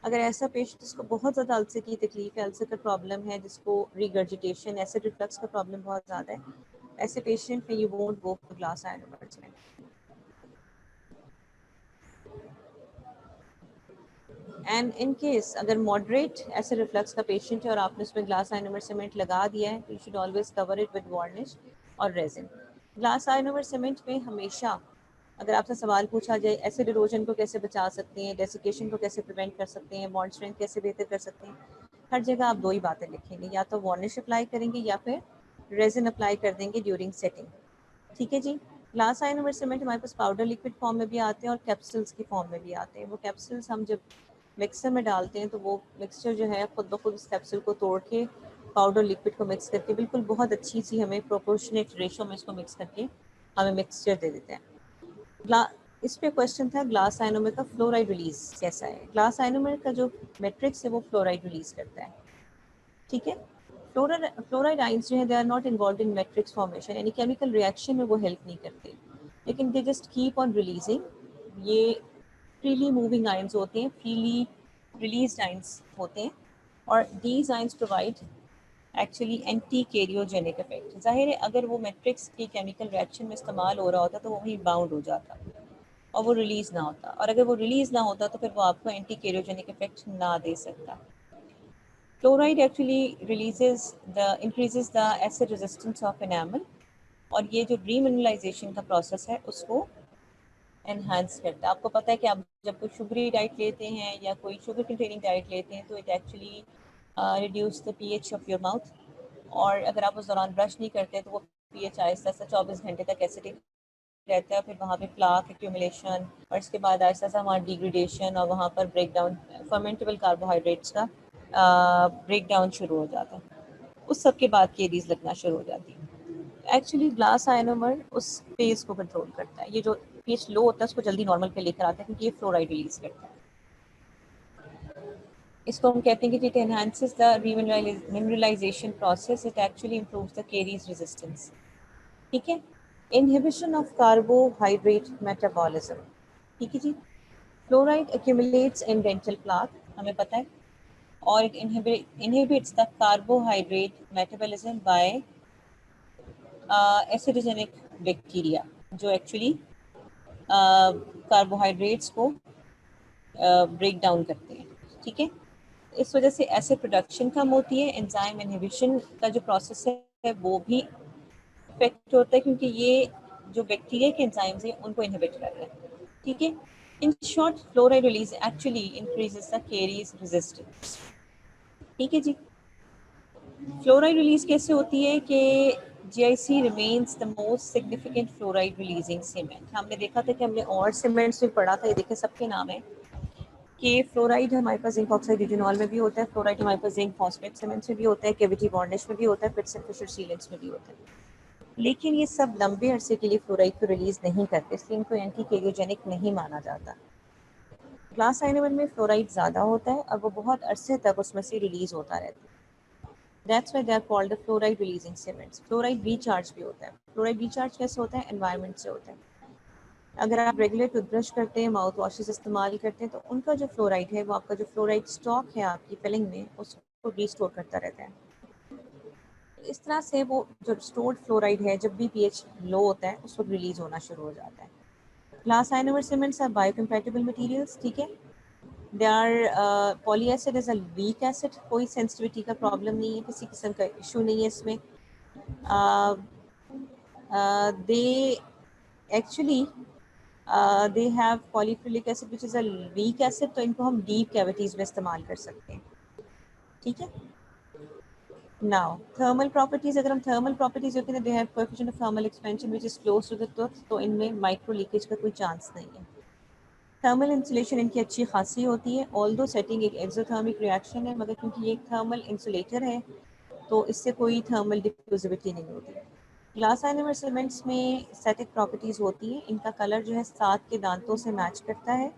अगर ऐसा पेशेंट जिसको बहुत ज़्यादा अल्सर की तकलीफ है, अल्सर का प्रॉब्लम है, जिसको रिगर्जिटेशन एसिड रिफ्लक्स का प्रॉब्लम बहुत ज़्यादा है, ऐसे पेशेंट में you won't go for glass ionomer cement. And in case अगर मॉडरेट एसिड रिफ्लक्स का पेशेंट है और आपने उसमें ग्लास आइनोमर सीमेंट लगा दिया है तो you should always cover it with varnish और रेजिन। ग्लास आइनोमर सीमेंट में हमेशा अगर आपसे सवाल पूछा जाए एसिड इरोजन को कैसे बचा सकते हैं, डेसिकेशन को कैसे प्रिवेंट कर सकते हैं, बॉन्ड स्ट्रेंथ कैसे बेहतर कर सकते हैं, हर जगह आप दो ही बातें लिखेंगे, या तो वार्निश अप्लाई करेंगे या फिर रेजिन अप्लाई कर देंगे ड्यूरिंग सेटिंग। ठीक है जी। ग्लास आइनोमर सीमेंट हमारे पास पाउडर लिक्विड फॉर्म में भी आते हैं और कैप्सूल्स की फॉर्म में भी आते हैं। वो कैप्सूल्स हम जब मिक्सर में डालते हैं तो वो मिक्सचर जो है खुद ब खुद उस कैप्सूल को तोड़ के पाउडर लिक्विड को मिक्स करके बिल्कुल बहुत अच्छी सी हमें प्रोपोर्शनेट रेशो में इसको मिक्स करके हमें मिक्सचर दे देते हैं। इस पे क्वेश्चन था ग्लास आइनोमर का फ्लोराइड रिलीज कैसा है। ग्लास आइनोमर का जो मैट्रिक्स है वो फ्लोराइड रिलीज करता है। ठीक है, फ्लोराइड आइंस जो है they are not involve in matrix formation, यानी केमिकल रिएक्शन में वो हेल्प नहीं करते, लेकिन they just keep on releasing. ये फ्रीली मूविंग आइंस होते हैं, फ्रीली रिलीज्ड आइंस होते हैं और these ions provide actually anti cariogenic effect. जाहिर है अगर वो मैट्रिक्स की केमिकल रिएक्शन में इस्तेमाल हो रहा होता तो वो वहीं बाउंड हो जाता और वो रिलीज़ ना होता, और अगर वो रिलीज़ ना होता तो फिर वो आपको एंटी कैरियोजेनिक इफेक्ट ना दे सकता। Fluoride actually increases the acid resistance of enamel, और ये जो रीमिनरलाइजेशन का प्रोसेस है उसको एनहांस करता है। आपको पता है कि आप जब कोई शुगरी डाइट लेते हैं या कोई शुगर कंटेनिंग डाइट लेते हैं तो it actually reduce the pH of your mouth, और अगर आप उस दौरान ब्रश नहीं करते तो वो पीएच आहिस्ता आहिस्ता 24 घंटे तक एसिडिक रहता है, फिर वहाँ पे प्लाक एक्यूमुलेशन और इसके बाद आहिस्ता आहिस्ता वहाँ डिग्रेडेशन और वहाँ पर ब्रेक डाउन फर्मेंटेबल कार्बोहाइड्रेट्स का ब्रेक डाउन शुरू हो जाता है। उस सब के बाद केरीज लगना शुरू हो जाती है। एक्चुअली ग्लास आइनोमर उस पेस को कंट्रोल करता है, ये जो पीएच लो होता है उसको जल्दी नॉर्मल पे लेकर आता है क्योंकि ये फ्लोराइड रिलीज करता है। इसको हम कहते हैं कि it enhances the remineralisation process, it actually improves the caries resistance. ठीक है, इनहिबिशन ऑफ कार्बोहाइड्रेट मेटाबॉलिज्म। ठीक है जी, fluoride accumulates in dental plaque, हमें पता है, और it inhibits the carbohydrate metabolism by acidogenic bacteria जो एक्चुअली कार्बोहाइड्रेट्स को ब्रेक डाउन करते हैं। ठीक है, इस वजह से एसिड प्रोडक्शन कम होती है, एंजाइम इनहिबिशन का जो प्रोसेस है है वो भी इफेक्ट होता है, क्योंकि ये जो बैक्टीरिया के एंजाइम्स हैं उनको इनहिबिट कर रहा है। ठीक है, in short fluoride release actually increases the carries resistance. ठीक है जी, फ्लोराइड रिलीज कैसे होती है कि GIC remains the most significant fluoride releasing cement. हमने देखा था कि हमने और सीमेंट्स में पढ़ा था, ये देखें सबके नाम है कि फ्लोराइड हमारे पास जिंक ऑक्साइड यूटिनॉल में भी होता है, फ्लोराइड हमारे पास जिंक फॉस्फेट सीमेंट्स में भी होता है, कैविटी बॉन्डिश में भी होता है, फिट्स एंड फिशर सीलेंट्स में भी होता है। लेकिन ये सब लंबे अरसे के लिए फ्लोराइड को रिलीज नहीं करते, इसलिए इनको एंटी कैरियोजेनिक नहीं माना जाता। ग्लास आयनोमर में फ्लोराइड ज़्यादा होता है और वो बहुत अरसे तक उसमें से रिलीज होता रहता है। That's why they are called the fluoride releasing cements. Fluoride recharge भी होता है। Fluoride recharge कैसे होता है? एनवायरनमेंट से होता है। अगर आप रेगुलर टूथब्रश करते हैं, माउथ वॉशेस इस्तेमाल करते हैं, तो उनका जो फ्लोराइड है वो आपका जो फ्लोराइड स्टॉक है आपकी फिलिंग में उसको रिस्टोर करता रहता है। इस तरह से वो जो स्टोर्ड फ्लोराइड है जब भी pH लो होता है उस वक्त रिलीज होना शुरू हो जाता है। Glass ionomer cements are biocompatible materials. ठीक है, they are polyacid is a weak acid, कोई सेंसिटिविटी का प्रॉब्लम नहीं है, किसी किस्म का इशू नहीं है इसमें। They actually they have polyphilic acid which is a weak acid, तो इनको हम डीप कैविटीज़ में इस्तेमाल कर सकते हैं। ठीक है, नाउ थर्मल प्रॉपर्टीज, अगर हम थर्मल प्रॉपर्टीज होती है, they have coefficient of thermal expansion which is close to the tooth, तो इनमें माइक्रो लीकेज का कोई चांस नहीं है। थर्मल इंसुलेशन इनकी अच्छी खासी होती है, ऑल्दो सेटिंग एक एक्सोथर्मिक रिएक्शन है, मगर क्योंकि ये एक थर्मल इंसुलेटर है तो इससे कोई थर्मल डिफ्यूजिविटी नहीं होती। ग्लास आयनोमर सीमेंट्स में स्टैटिक प्रॉपर्टीज़ होती हैं, इनका कलर जो है सात के दांतों से मैच करता है,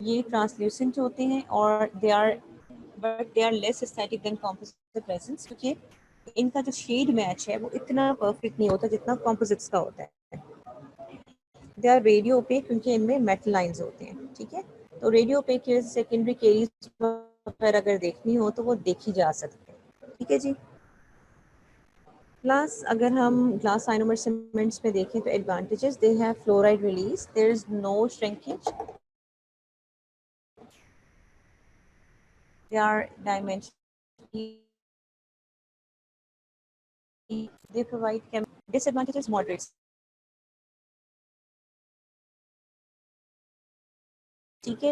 ये ट्रांसल्यूसेंट होते हैं और they are less aesthetic than composite resins, क्योंकि इनका जो शेड मैच है वो इतना परफेक्ट नहीं होता जितना कॉम्पोजिट्स का होता है। दे आर रेडियो ओपेक, क्योंकि इनमें मेटल लाइंस होते हैं। ठीक है, तो रेडियो ओपेक की सेकेंडरी केरीज पर अगर देखनी हो तो वो देखी जा सकती है। ठीक है जी, प्लस अगर हम ग्लास आयनोमर सीमेंट्स में देखें तो advantages, they have fluoride release, there is no shrinkage, they are dimensionally, they provide disadvantages moderates। ठीक है,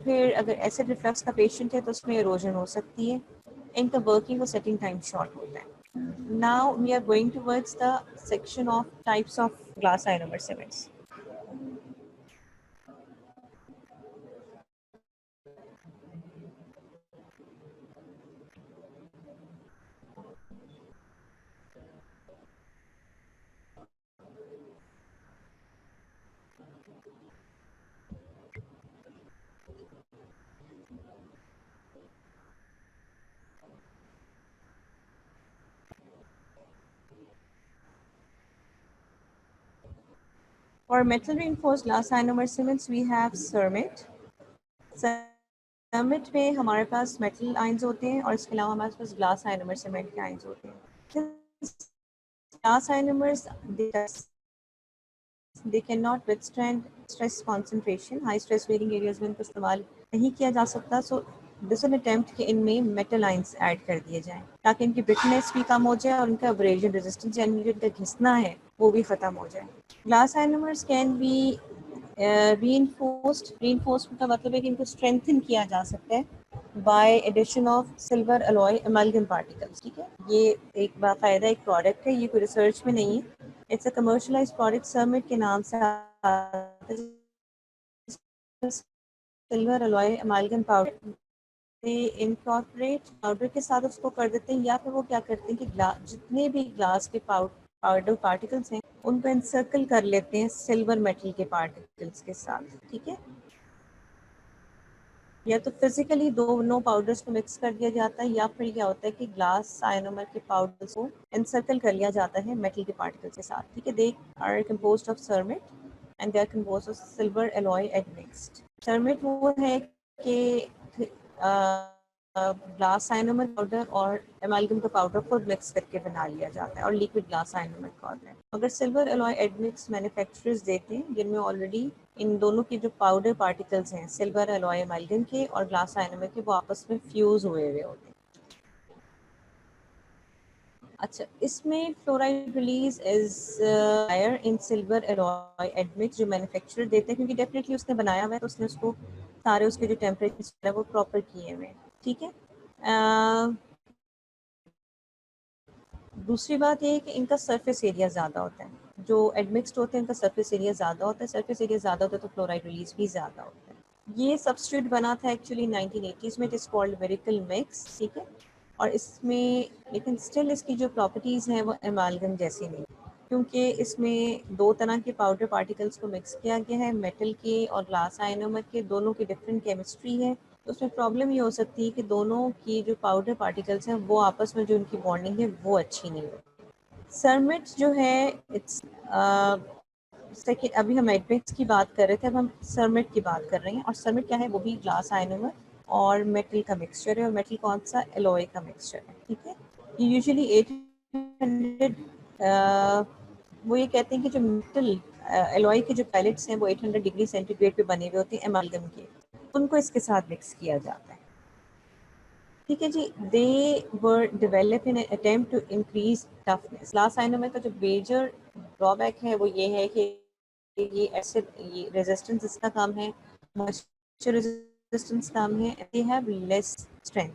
फिर अगर एसिड रिफ्लक्स का पेशेंट है तो उसमें इरोजन हो सकती है, इनका वर्किंग और सेटिंग टाइम शॉर्ट होता है। Now we are going towards the section of types of glass ionomer cements. For metal reinforced glass ionomer cements we have cermet। Cermet में हमारे पास मेटल आइंस होते हैं और इसके अलावा हमारे पास ग्लास आयनोमर सीमेंट के आइंस होते हैं। Glass ionomers they can not withstand stress concentration, high stress wearing areas में इनको इस्तेमाल नहीं किया जा सकता। सो दिस एन अटेम्प्ट कि इनमें मेटल आइंस ऐड कर दिए जाएं ताकि इनकी ब्रिटनेस भी कम हो जाए और उनका अब्रेजन रेजिस्टेंस यानी जो इनका घिसना है वो भी ख़त्म हो जाए। ग्लास आयनोमर्स कैन बी रीइंफोर्स्ड का मतलब है कि इनको स्ट्रेंथन किया जा सकता है by addition of silver alloy amalgam particles. ठीक है, ये एक बाकायदा एक प्रोडक्ट है, ये कोई रिसर्च में नहीं है, it's a commercialised product, cermet के नाम से silver alloy amalgam powder. they incorporate powder के साथ उसको कर देते हैं, या फिर वो क्या करते हैं कि जितने भी ग्लास के पाउडर पार्टिकल्स हैं उनको एनसर्कल कर लेते हैं सिल्वर मेटल के पार्टिकल्स के साथ। ठीक है, या तो फिजिकली दोनों पाउडर्स को मिक्स कर दिया जाता है, या फिर क्या होता है कि ग्लास आयनोमर के पाउडर्स को एनसर्कल कर लिया जाता है मेटल के पार्टिकल्स के साथ। ठीक है, they are composed of cermet and they are composed of silver alloy admixed. Cermet वो है कि ग्लास आयनोमर पाउडर और एमालगम का पाउडर को मिक्स करके बना लिया जाता है और लिक्विड ग्लास आयनोमर पाउडर है। अगर सिल्वर एलॉय एडमिक्स मैन्युफैक्चरर्स देते हैं जिनमें ऑलरेडी इन दोनों के जो पाउडर पार्टिकल्स हैं सिल्वर एलॉय एमालगम के और ग्लास आयनोमर के वो आपस में फ्यूज हुए हुए होते हैं। अच्छा, इसमें fluoride release is higher in silver alloy admixed जो मैन्युफैक्चरर देते हैं, क्योंकि डेफिनेटली उसने बनाया हुआ है तो उसने उसको सारे उसके जो टेम्परेचर है वो प्रॉपर किए हुए हैं, ठीक है। दूसरी बात ये है कि इनका सरफेस एरिया ज़्यादा होता है, जो एडमिक्स्ड होते हैं इनका सरफेस एरिया ज़्यादा होता है, सरफेस एरिया ज़्यादा होता है तो फ्लोराइड रिलीज भी ज़्यादा होता है। ये सब्स्टिट्यूट बना था एक्चुअली 1980s में, it is called miracle mix, ठीक है। और इसमें लेकिन स्टिल इसकी जो प्रॉपर्टीज़ हैं वो एमालगम जैसी नहीं, क्योंकि इसमें दो तरह के पाउडर पार्टिकल्स को मिक्स किया गया है, मेटल के और ग्लास आयनोमर के, दोनों की डिफरेंट केमिस्ट्री है। तो उसमें प्रॉब्लम ये हो सकती है कि दोनों की जो पाउडर पार्टिकल्स हैं वो आपस में जो उनकी बॉन्डिंग है वो अच्छी नहीं है। सरमिट जो है इट्स सेकेंड, अभी हम एडमिट्स की बात कर रहे थे, अब हम सरमिट की बात कर रहे हैं। और सरमिट क्या है, वो भी ग्लास आयनोमर और मेटल का मिक्सचर है, और मेटल कौन सा, एलॉय का मिक्सचर है, ठीक है। ये यूजुअली 800 वो ये कहते हैं कि जो मेटल एलॉय के जो पैलेट्स हैं वो 800 डिग्री सेंटीग्रेड पे बने हुए होते हैं एमालगम के, उनको इसके साथ मिक्स किया जाता है, ठीक है जी। They were develop in attempt to increase toughness. Glass ionomer का जो मेजर ड्रॉबैक है वो ये है कि ये एसिड, ये रेजिस्टेंस इसका कम है, मॉइस्चर रेजिस्टेंस कम है, they have less strength,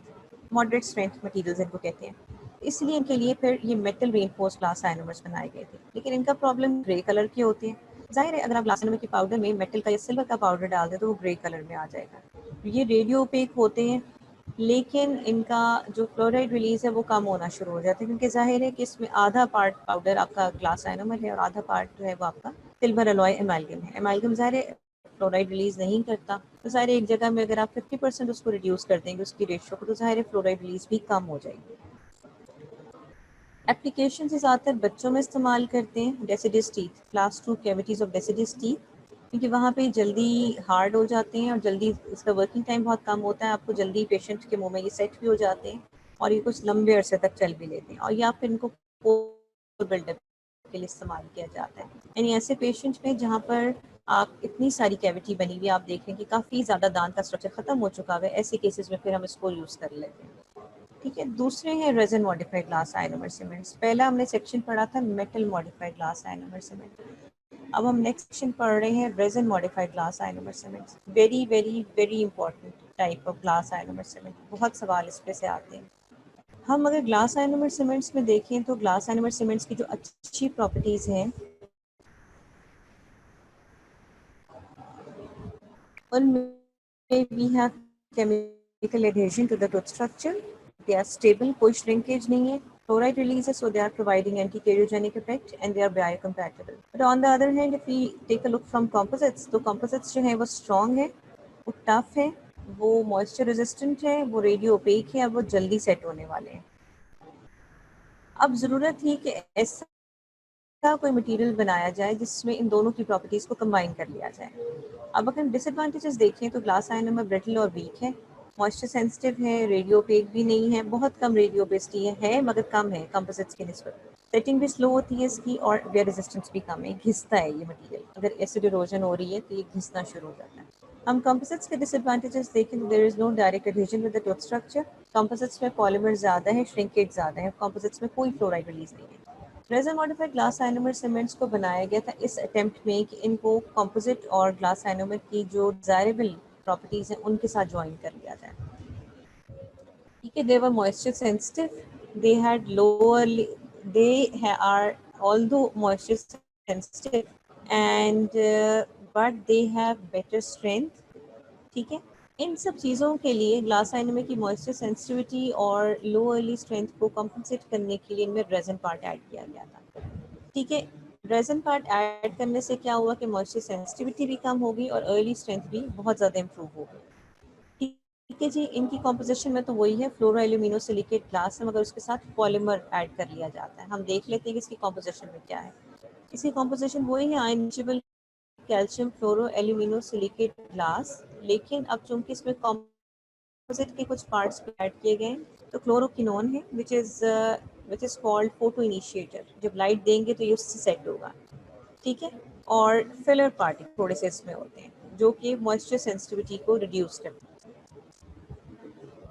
moderate strength materials इनको कहते हैं, इसलिए इनके लिए फिर ये मेटल रेनफोर्स ग्लास आयनोमर्स बनाए गए थे। लेकिन इनका प्रॉब्लम ग्रे कलर के होते हैं। जाहिर है अगर आप ग्लास आयनोमर के पाउडर में मेटल का या सिल्वर का पाउडर डाल दें तो वो ग्रे कलर में आ जाएगा। ये रेडियो ओपेक होते हैं, लेकिन इनका जो फ्लोराइड रिलीज है वो कम होना शुरू हो जाता है, क्योंकि जाहिर है कि इसमें आधा पार्ट पाउडर आपका ग्लास आयनोमर है और आधा पार्ट जो है वो आपका सिल्वर एलॉय एमालगम है। एमालगम जाहिर है फ्लोराइड रिलीज नहीं करता, तो जाहिर है एक जगह में अगर आप 50% उसको रिड्यूस कर देंगे उसकी रेशियो को, तो जाहिर है फ्लोराइड रिलीज भी कम हो जाएगी। एप्लीकेशन से ज़्यादातर बच्चों में इस्तेमाल करते हैं, deciduous teeth, class 2 cavities of deciduous teeth, क्योंकि वहाँ पे जल्दी हार्ड हो जाते हैं और जल्दी इसका वर्किंग टाइम बहुत कम होता है, आपको जल्दी पेशेंट के मुंह में ये सेट भी हो जाते हैं और ये कुछ लंबे अरसे तक चल भी लेते हैं, और या फिर इनको बिल्डअप के लिए इस्तेमाल किया जाता है। यानी ऐसे पेशेंट्स में जहाँ पर आप इतनी सारी कैविटी बनी हुई, आप देख लें कि काफ़ी ज़्यादा दांत का स्ट्रक्चर ख़त्म हो चुका है, ऐसे केसेस में फिर हम इसको यूज़ कर लेते हैं, ठीक है। दूसरे हैं resin modified glass ionomer cements. पहला हमने सेक्शन पढ़ा था metal modified glass ionomer cement, अब हम नेक्स्ट सेक्शन पढ़ रहे हैं resin modified glass ionomer cements. Very very very important type of glass ionomer cement, बहुत सवाल इस पे से आते हैं। हम अगर ग्लास आयनोमर सीमेंट्स में देखें तो ग्लास आयनोमर सीमेंट्स की जो अच्छी प्रॉपर्टीज़ हैं उनमें we have chemical adhesion to the tooth structure, they are stable, कोई श्रिंकेज नहीं है, chloride releases, so they are providing anti-cardiogenic effect and they are biocompatible. But on the other hand, if we take a look from composites, तो composites जो है वो strong है, वो tough है, वो moisture resistant है, वो radio opaque है, और वो जल्दी set होने वाले हैं। अब ज़रूरत थी कि ऐसा कोई मटेरियल बनाया जाए जिसमें इन दोनों की प्रॉपर्टीज़ को कंबाइन कर लिया जाए। अब अगर डिसएडवांटेजेस देखें तो ग्लास आयनोमर ब्रिटल और वीक है, मॉइस्चर सेंसिटिव है, रेडियो पेक भी नहीं है, बहुत कम रेडियो बेस्टी है मगर कम है कंपोजिट्स के निस्बत, सेटिंग भी स्लो होती है इसकी और वेयर रेजिस्टेंस भी कम है, घिसता है ये मटेरियल, अगर एसिड इरोजन हो रही है तो ये घिसना शुरू हो जाता है। हम कंपोजिट्स के डिसएडवांटेजेस देखें तो there is no direct adhesion with the tooth structure, composites में पॉलीमर ज़्यादा है, श्रिंकेज ज़्यादा है, कंपोजिट्स में कोई फ्लोराइड रिलीज नहीं है। Resin modified glass ionomer cements को बनाया गया था इस अटेम्प्ट में कि इनको कंपोजिट और ग्लास आयनोमर की जो डिजायरेबल प्रॉपर्टीज़ हैं उनके साथ ज्वाइन कर लिया जाए, ठीक है। They were moisture sensitive, they had lower, they are although moisture sensitive and but they have better strength, ठीक है। इन सब चीज़ों के लिए ग्लास आयनोमर की मॉइस्चर सेंसिटिविटी और लो अर्ली स्ट्रेंथ को कंपनसेट करने के लिए इनमें रेजन पार्ट ऐड किया गया था, ठीक है। रेजन पार्ट ऐड करने से क्या हुआ कि मॉइस्चर सेंसिटिविटी भी कम होगी और अर्ली स्ट्रेंथ भी बहुत ज़्यादा इंप्रूव होगी, ठीक है जी। इनकी कॉम्पोजिशन में तो वही है, फ्लोरो एल्यूमिनो सिलिकेट ग्लास है मगर उसके साथ पॉलीमर ऐड कर लिया जाता है। हम देख लेते हैं कि इसकी कॉम्पोजिशन में क्या है। इसकी कॉम्पोजिशन वही है, अनइंचेबल कैल्शियम फ्लोरो एल्यूमिनो सिलिकेट ग्लास, लेकिन अब चूंकि इसमें कॉम्पोजिट के कुछ पार्ट्स भी ऐड किए गए, तो क्लोरोकिनोन है विच इज़ कॉल्ड फोटो इनिशिएटर, जब लाइट देंगे तो ये उससे सेट होगा, ठीक है। और फिलर पार्टिकल थोड़े से इसमें होते हैं जो कि मॉइस्चर सेंसिटिविटी को रिड्यूस करते हैं।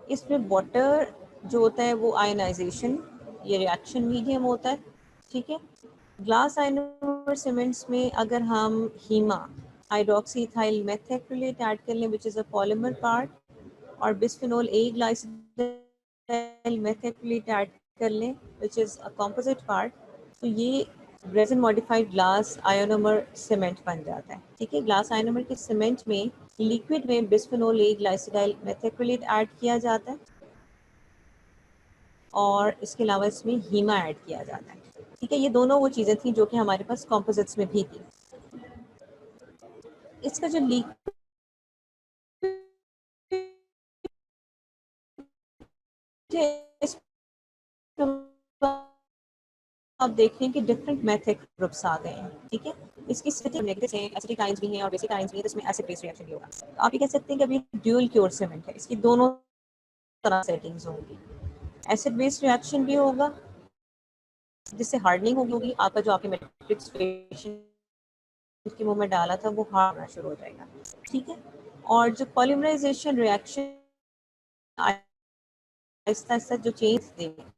इसमें वाटर जो होता है वो आयनाइजेशन ये रिएक्शन मीडियम होता है, ठीक है। ग्लास आयनोमर सीमेंट्स में अगर हम Hima hydroxy ethyl methacrylate add कर लें विच इज़ अ पॉलीमर पार्ट, और बिस्फेनोल ए ग्लाइसिडाइल मेथैक्रिलेट ऐड कर लें विच इज़ अ कंपोजिट पार्ट, तो ये रेजिन मॉडिफाइड ग्लास आयोनोमर सीमेंट बन जाता है, ठीक है। ग्लास आयोनोमर के सीमेंट में लिक्विड में बिस्फेनोल ए ग्लाइसिडाइल मेथैक्रिलेट ऐड किया जाता है और इसके अलावा इसमें हीमा ऐड किया जाता है, ठीक है। ये दोनों वो चीज़ें थी जो कि हमारे पास कॉम्पोजिट्स में भी थी। इसका जो लिक्विड आप देख रहे हैं कि डिफरेंट मेथिक ग्रुप्स आ गए हैं, ठीक है। इसकी एसिडिक आयंस भी हैं और बेसिक आयंस भी हैं, तो इसमें एसिड बेस रिएक्शन भी होगा। तो आप ये कह सकते हैं कि अभी ड्यूल क्योर सीमेंट है, इसकी दोनों तरह सेटिंग्स होंगी, एसिड बेस रिएक्शन भी होगा जिससे हार्डनिंग होगी, आपका जो आपके मैट्रिक्स पेशेंट के मुंह में डाला था वो हार्ड होना शुरू हो जाएगा, ठीक है। और जो पॉलीमराइजेशन रिएक्शन आहिस्ता आहिस्ता जो चेंज देगा,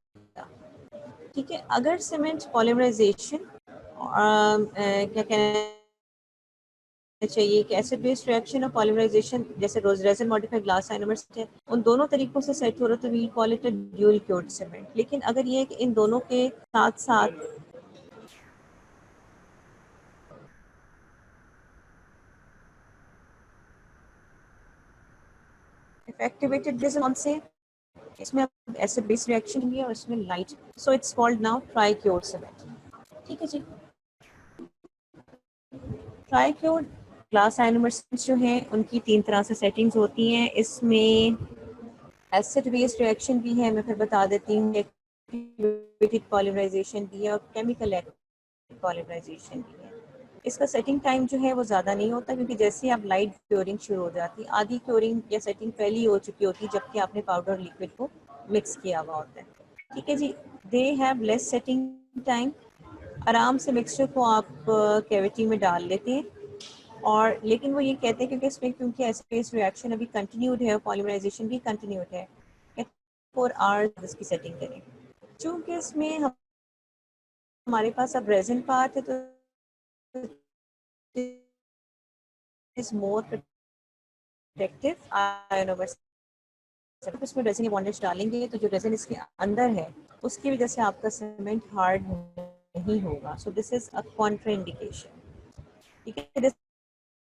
ठीक है। अगर सीमेंट पॉलीमराइजेशन क्या कहना चाहिए कि एसिड बेस्ड रिएक्शन और पॉलीमराइजेशन जैसे रेजिन मॉडिफाइड ग्लास आयनोमर है, उन दोनों तरीकों से सेट हो रहा है तो we call it a dual cured cement. लेकिन अगर ये है कि इन दोनों के साथ साथ इफेक्टिवेटेड कौन से, इसमें एसिड बेस रिएक्शन भी है और इसमें light, so it's called now tricure cement, ठीक है जी। ट्राइक्योर ग्लास आयनोमर्स जो हैं उनकी 3 तरह से सेटिंग्स होती हैं। इसमें एसिड बेस रिएक्शन भी है, मैं फिर बता देती हूँ, एक्टिवेटेड पॉलीमराइजेशन भी है और केमिकल पॉलीमराइजेशन भी है। इसका सेटिंग टाइम जो है वो ज़्यादा नहीं होता क्योंकि जैसे ही आप लाइट क्योरिंग शुरू हो जाती है, आधी क्योरिंग या सेटिंग पहली हो चुकी होती है जबकि आपने पाउडर लिक्विड को मिक्स किया हुआ होता है, ठीक है जी। They have less setting time, आराम से मिक्सचर को आप कैविटी में डाल लेते हैं, और लेकिन वो ये कहते हैं क्योंकि इसमें क्योंकि एसिड रिएक्शन अभी कंटिन्यूड है और पॉलीमराइजेशन भी कंटिन्यूड है, 4 आवर्स इसकी सेटिंग करें। चूँकि इसमें हमारे पास अब रेजिन पार्ट है तो इज मोर प्रोटेक्टिव आयनोवर, इसमें रेजिन के बॉन्डेज डालेंगे तो जो रेजिन इसके अंदर है उसकी वजह से आपका सीमेंट हार्ड नहीं होगा, so this is a contraindication, ठीक है। This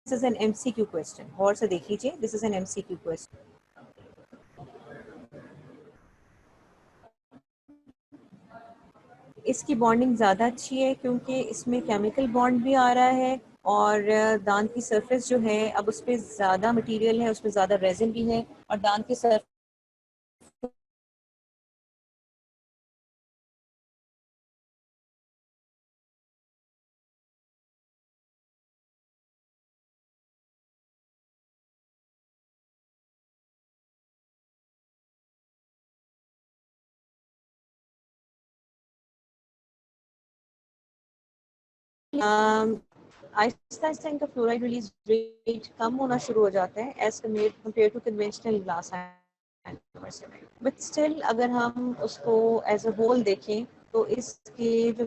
is an MCQ question, और से देख लीजिए, this is an MCQ question. इसकी बॉन्डिंग ज़्यादा अच्छी है क्योंकि इसमें केमिकल बॉन्ड भी आ रहा है और दांत की सरफेस जो है अब उस पर ज़्यादा मटेरियल है, उसमें ज़्यादा रेजिन भी है और दांत की सरफेस आहिस्ता आहिस्ता इनका फ्लोराइड रिलीज रेट कम होना शुरू हो जाता है as compare to conventional glass, but still अगर हम उसको एज अ होल देखें तो इसके जो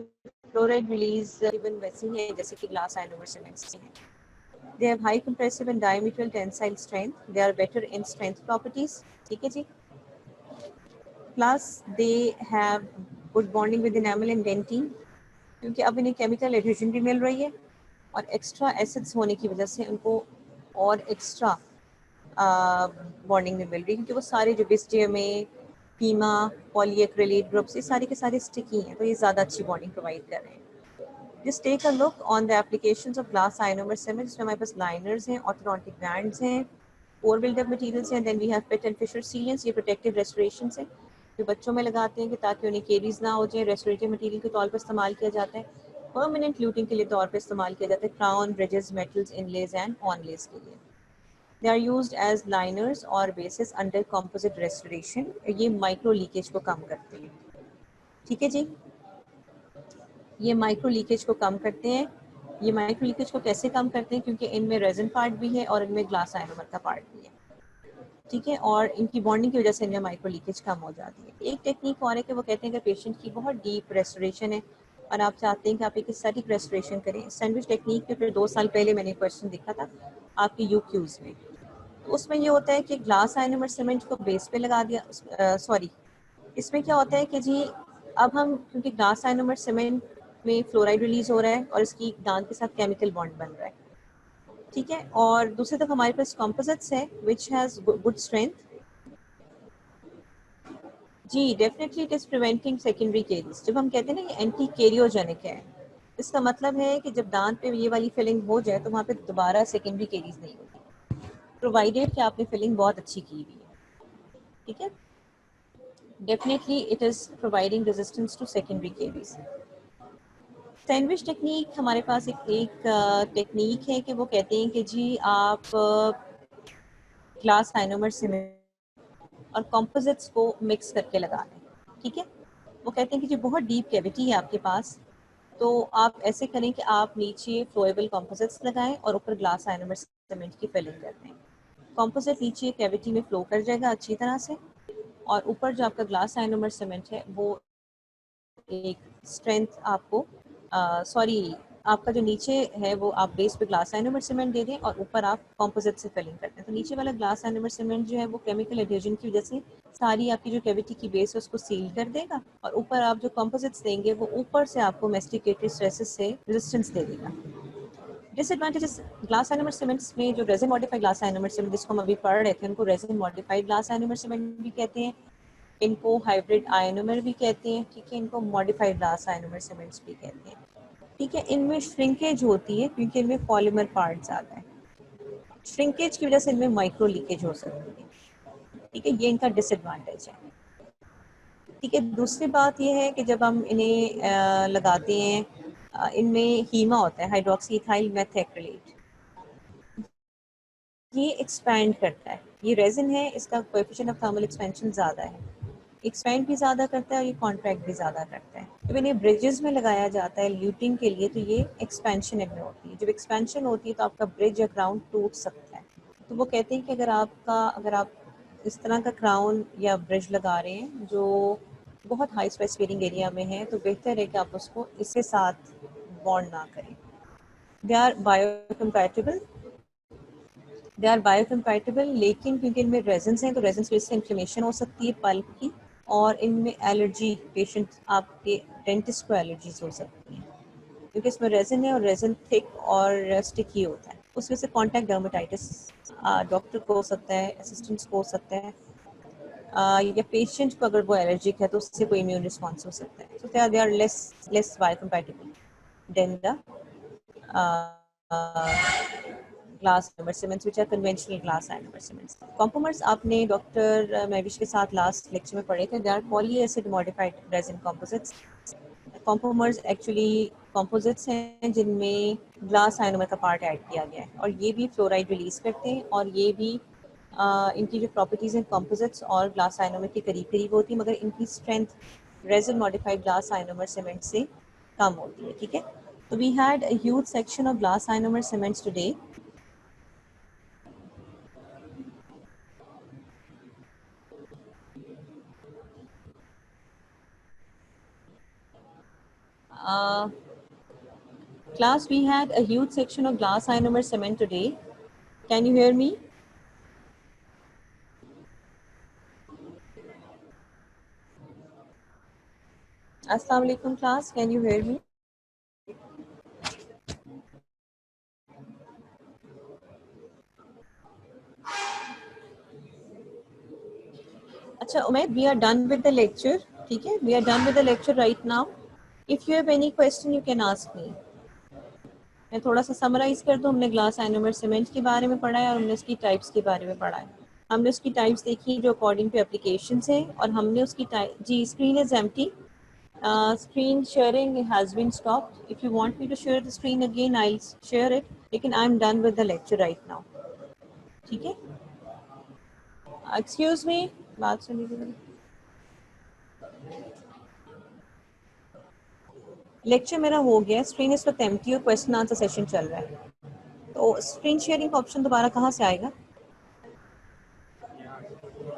फ्लोराइड रिलीज तकरीबन वैसी है जैसे कि ग्लास आयनोमर सीमेंट्स हैं। They have high compressive and diametral tensile strength. They are better in strength properties. ठीक है जी। Plus they have good bonding with enamel and dentine क्योंकि अब इन्हें केमिकल एडिशन भी मिल रही है और एक्स्ट्रा एसिड्स होने की वजह से उनको और एक्स्ट्रा बॉन्डिंग में मिल रही है क्योंकि वो सारे जो बिस्टियम में फीमा पॉलीएक्रिलेट ग्रुप्स ये सारे के सारे स्टिकी हैं, तो ये ज़्यादा अच्छी बॉन्डिंग प्रोवाइड कर रहे हैं। Just take a look on the applications of glass ionomer cement जिसमें हमारे पास liners हैं, orthodontic bands हैं, core build-up materials हैं, then we have Pitt and Fisher sealants, ये protective restorations हैं जो बच्चों में लगाते हैं कि ताकि उन्हें caries ना हो जाए, restorative material के तौर पर इस्तेमाल किया जाता है, permanent luting के लिए तौर पर इस्तेमाल किया जाता है, crown, bridges, metals, inlays and onlays के लिए। They are used as liners और bases under composite restoration, ये micro leakage को कम करते हैं, ठीक है जी। ये माइक्रो लीकेज को कम करते हैं। ये माइक्रो लीकेज को कैसे कम करते हैं क्योंकि इनमें रेजिन पार्ट भी है और इनमें ग्लास आयनोमर का पार्ट भी है। ठीक है, और इनकी बॉन्डिंग की वजह से इनमें माइक्रो लीकेज कम हो जाती है। एक टेक्निक और है कि वो कहते हैं कि पेशेंट की बहुत डीप रेस्टोरेशन है और आप चाहते हैं कि आप एक स्टैटिक रेस्टोरेशन करें। सैंडविच टेक्निक के फिर 2 साल पहले मैंने क्वेश्चन देखा था आपके यूक्यूज़ में, तो उसमें ये होता है कि ग्लास आयनोमर सीमेंट को बेस पे लगा दिया, सॉरी, इसमें क्या होता है कि जी अब हम, क्योंकि ग्लास आयनोमर सीमेंट में फ्लोराइड रिलीज हो रहा है और इसकी दांत के साथ केमिकल बॉन्ड बन रहा है, ठीक है, और दूसरी तरफ हमारे पास कॉम्पोजिट्स है विच हैज़ गुड स्ट्रेंथ। जी definitely it is preventing secondary caries. जब हम कहते हैं ना ये एंटी केरियोजेनिक है, इसका मतलब है कि जब दांत पे ये वाली फिलिंग हो जाए तो वहाँ पे दोबारा सेकेंडरी केरीज नहीं होती, प्रोवाइडेड कि आपने फिलिंग बहुत अच्छी की हुई है, ठीक है। Definitely it is providing resistance to secondary caries. Sandwich technique हमारे पास एक टेक्निक है कि वो कहते हैं कि जी आप ग्लास आइनोमर सीमेंट और कॉम्पोजिट्स को मिक्स करके लगा लें, ठीक है। वो कहते हैं कि जो बहुत डीप कैविटी है आपके पास, तो आप ऐसे करें कि आप नीचे फ्लोएबल कॉम्पोजिट्स लगाएं और ऊपर ग्लास आइनोमर सीमेंट की फिलिंग कर दें। कॉम्पोजिट नीचे कैविटी में फ्लो कर जाएगा अच्छी तरह से, और ऊपर जो आपका ग्लास आइनोमर सीमेंट है वो एक स्ट्रेंथ आपको, सॉरी, आपका जो नीचे है वो आप बेस पे ग्लास आइनोमर सीमेंट दे दें और ऊपर आप कॉम्पोजिट से फिलिंग करते हैं। तो नीचे वाला ग्लास आइनोमर सीमेंट जो है वो केमिकल एडहेजन की वजह से सारी आपकी जो कैविटी की बेस है उसको सील कर देगा, और ऊपर आप जो कॉम्पोजिट्स देंगे वो ऊपर से आपको मेस्टिकेटेड स्ट्रेसेस से रेजिस्टेंस दे देगा। डिसएडवांटेजेस ग्लास आइनोमर सीमेंट्स में, जो resin modified glass ionomer cement जिसको हम अभी पढ़ रहे थे, उनको resin modified glass ionomer cement भी कहते हैं, इनको हाइब्रिड आयनोमर भी कहते हैं, ठीक है, इनको मॉडिफाइड ग्लास आयनोमर सीमेंट्स भी कहते हैं, ठीक है। इनमें श्रिंकेज होती है क्योंकि इनमें पॉलीमर पार्ट ज़्यादा है, श्रिंकेज की वजह से इनमें माइक्रो लीकेज हो सकती है, ठीक है, ये इनका डिसएडवांटेज है, ठीक है। दूसरी बात ये है कि जब हम इन्हें लगाते हैं, इनमें हीमा होता है, हाइड्रोक्सी इथाइल मेथैक्रिलेट, ये एक्सपैंड करता है, ये रेजिन है, इसका कोएफिशिएंट ऑफ थर्मल एक्सपेंशन ज़्यादा है, एक्सपेंड भी ज़्यादा करता है और ये कॉन्ट्रैक्ट भी ज़्यादा करता है। जब इन्हें ब्रिजेस में लगाया जाता है ल्यूटिंग के लिए तो ये एक्सपेंशन इनमें होती है, जब एक्सपेंशन होती है तो आपका ब्रिज या क्राउन टूट सकता है। तो वो कहते हैं कि अगर आप इस तरह का क्राउन या ब्रिज लगा रहे हैं जो बहुत हाई स्ट्रेस फीलिंग एरिया में है, तो बेहतर है कि आप उसको इसके साथ बॉन्ड ना करें। दे आर बायोकम्पैटिबल, लेकिन क्योंकि इनमें रेजन्स हैं तो रेजन्स की वजह से इन्फ्लेमेशन हो सकती है पल्प की, और इनमें एलर्जी, पेशेंट आपके डेंटिस्ट को एलर्जीज हो सकती हैं क्योंकि इसमें रेजिन है और रेजिन थिक और स्टिकी होता है, उस वजह से कॉन्टैक्ट डर्मेटाइटिस डॉक्टर को हो सकता है, असिस्टेंट्स को हो सकता है, या पेशेंट को अगर वो एलर्जिक है तो उससे कोई इम्यून रिस्पॉन्स हो सकता है। So they are less biocompatible than the glass ionomer cements which are conventional glass ionomer cements. Compomers आपने डॉक्टर महविश के साथ लास्ट लेक्चर में पढ़े थे, they are polyacid modified resin composites. Compomers actually composites हैं जिनमें ग्लास आयनोमर का part add किया गया है, और ये भी फ्लोराइड रिलीज करते हैं, और ये भी इनकी जो प्रॉपर्टीज़ हैं composites और ग्लास आयनोमर के करीब करीब होती है, मगर इनकी strength resin modified glass ionomer cement से कम होती है, ठीक है। So we had a huge section of glass ionomer cements today. Class, we had a huge section of glass ionomer cement today. Can you hear me? Assalamu alaikum class, can you hear me? Acha, Umaid, we are done with the lecture. ठीक है, we are done with the lecture right now. If you have any question, you can ask me. मैं थोड़ा सा summarise कर दूँ। हमने glass ionomer cement के बारे में पढ़ा है और हमने उसकी टाइप्स के बारे में पढ़ा है। हमने उसकी टाइप्स देखी जो अकॉर्डिंग टू एप्लीकेशंस हैं, और हमने उसकी टाइप, जी screen is empty, screen sharing has been stopped. If you want me to share the screen again, I'll share it. लेकिन I'm done with the lecture right now. ठीक है? Excuse me, बात सुनिए। लेक्चर मेरा हो गया, screen इस वक्त एम्प्टी और क्वेश्चन आंसर सेशन चल रहा है, तो स्क्रीन शेयरिंग का ऑप्शन दोबारा कहाँ से आएगा?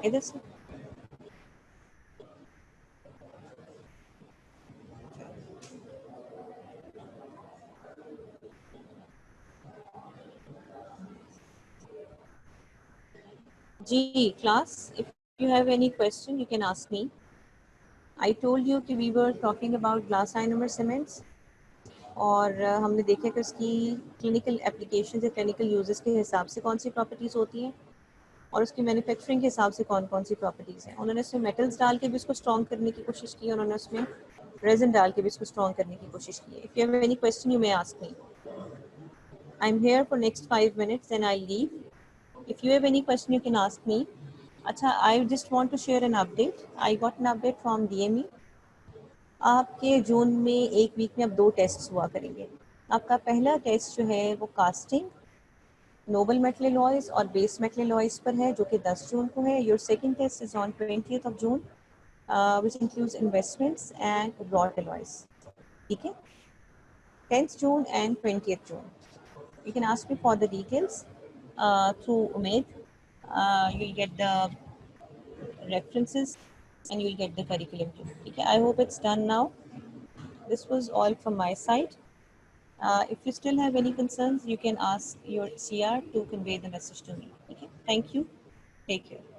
इधर से जी class, if you have any question you can ask me. I told you कि we were talking about glass ionomer cements और हमने देखा कि उसकी क्लिनिकल एप्लीकेशन या क्लिनिकल यूजेस के हिसाब से कौन सी प्रॉपर्टीज़ होती हैं और उसकी मैन्युफैक्चरिंग के हिसाब से कौन कौन सी प्रॉपर्टीज़ हैं. उन्होंने उसमें मेटल्स डाल के भी उसको स्ट्रॉन्ग करने की कोशिश की, उन्होंने उसमें रेजिन डाल के भी इसको स्ट्रॉन्ग करने की कोशिश की है. If you have any question you may ask me. I am here for next 5 minutes then I'll leave. If you have any question you can ask me. अच्छा, I just want to share an update. I got an update from DME. आपके जून में एक week में अब 2 test हुआ करेंगे. आपका पहला टेस्ट जो है वो कास्टिंग, नोबल मेटल एलॉयज और बेस मेटल एलॉयज पर है जो कि 10 जून को है. Your second test is on 20th of June which includes investments and wrought alloys. ठीक है, 10th June and 20th June. You can ask me for the details through Umaid. You'll get the references and you'll get the curriculum too. Okay, I hope it's done now. This was all from my side. If you still have any concerns, you can ask your CR to convey the message to me. Okay, thank you. Take care.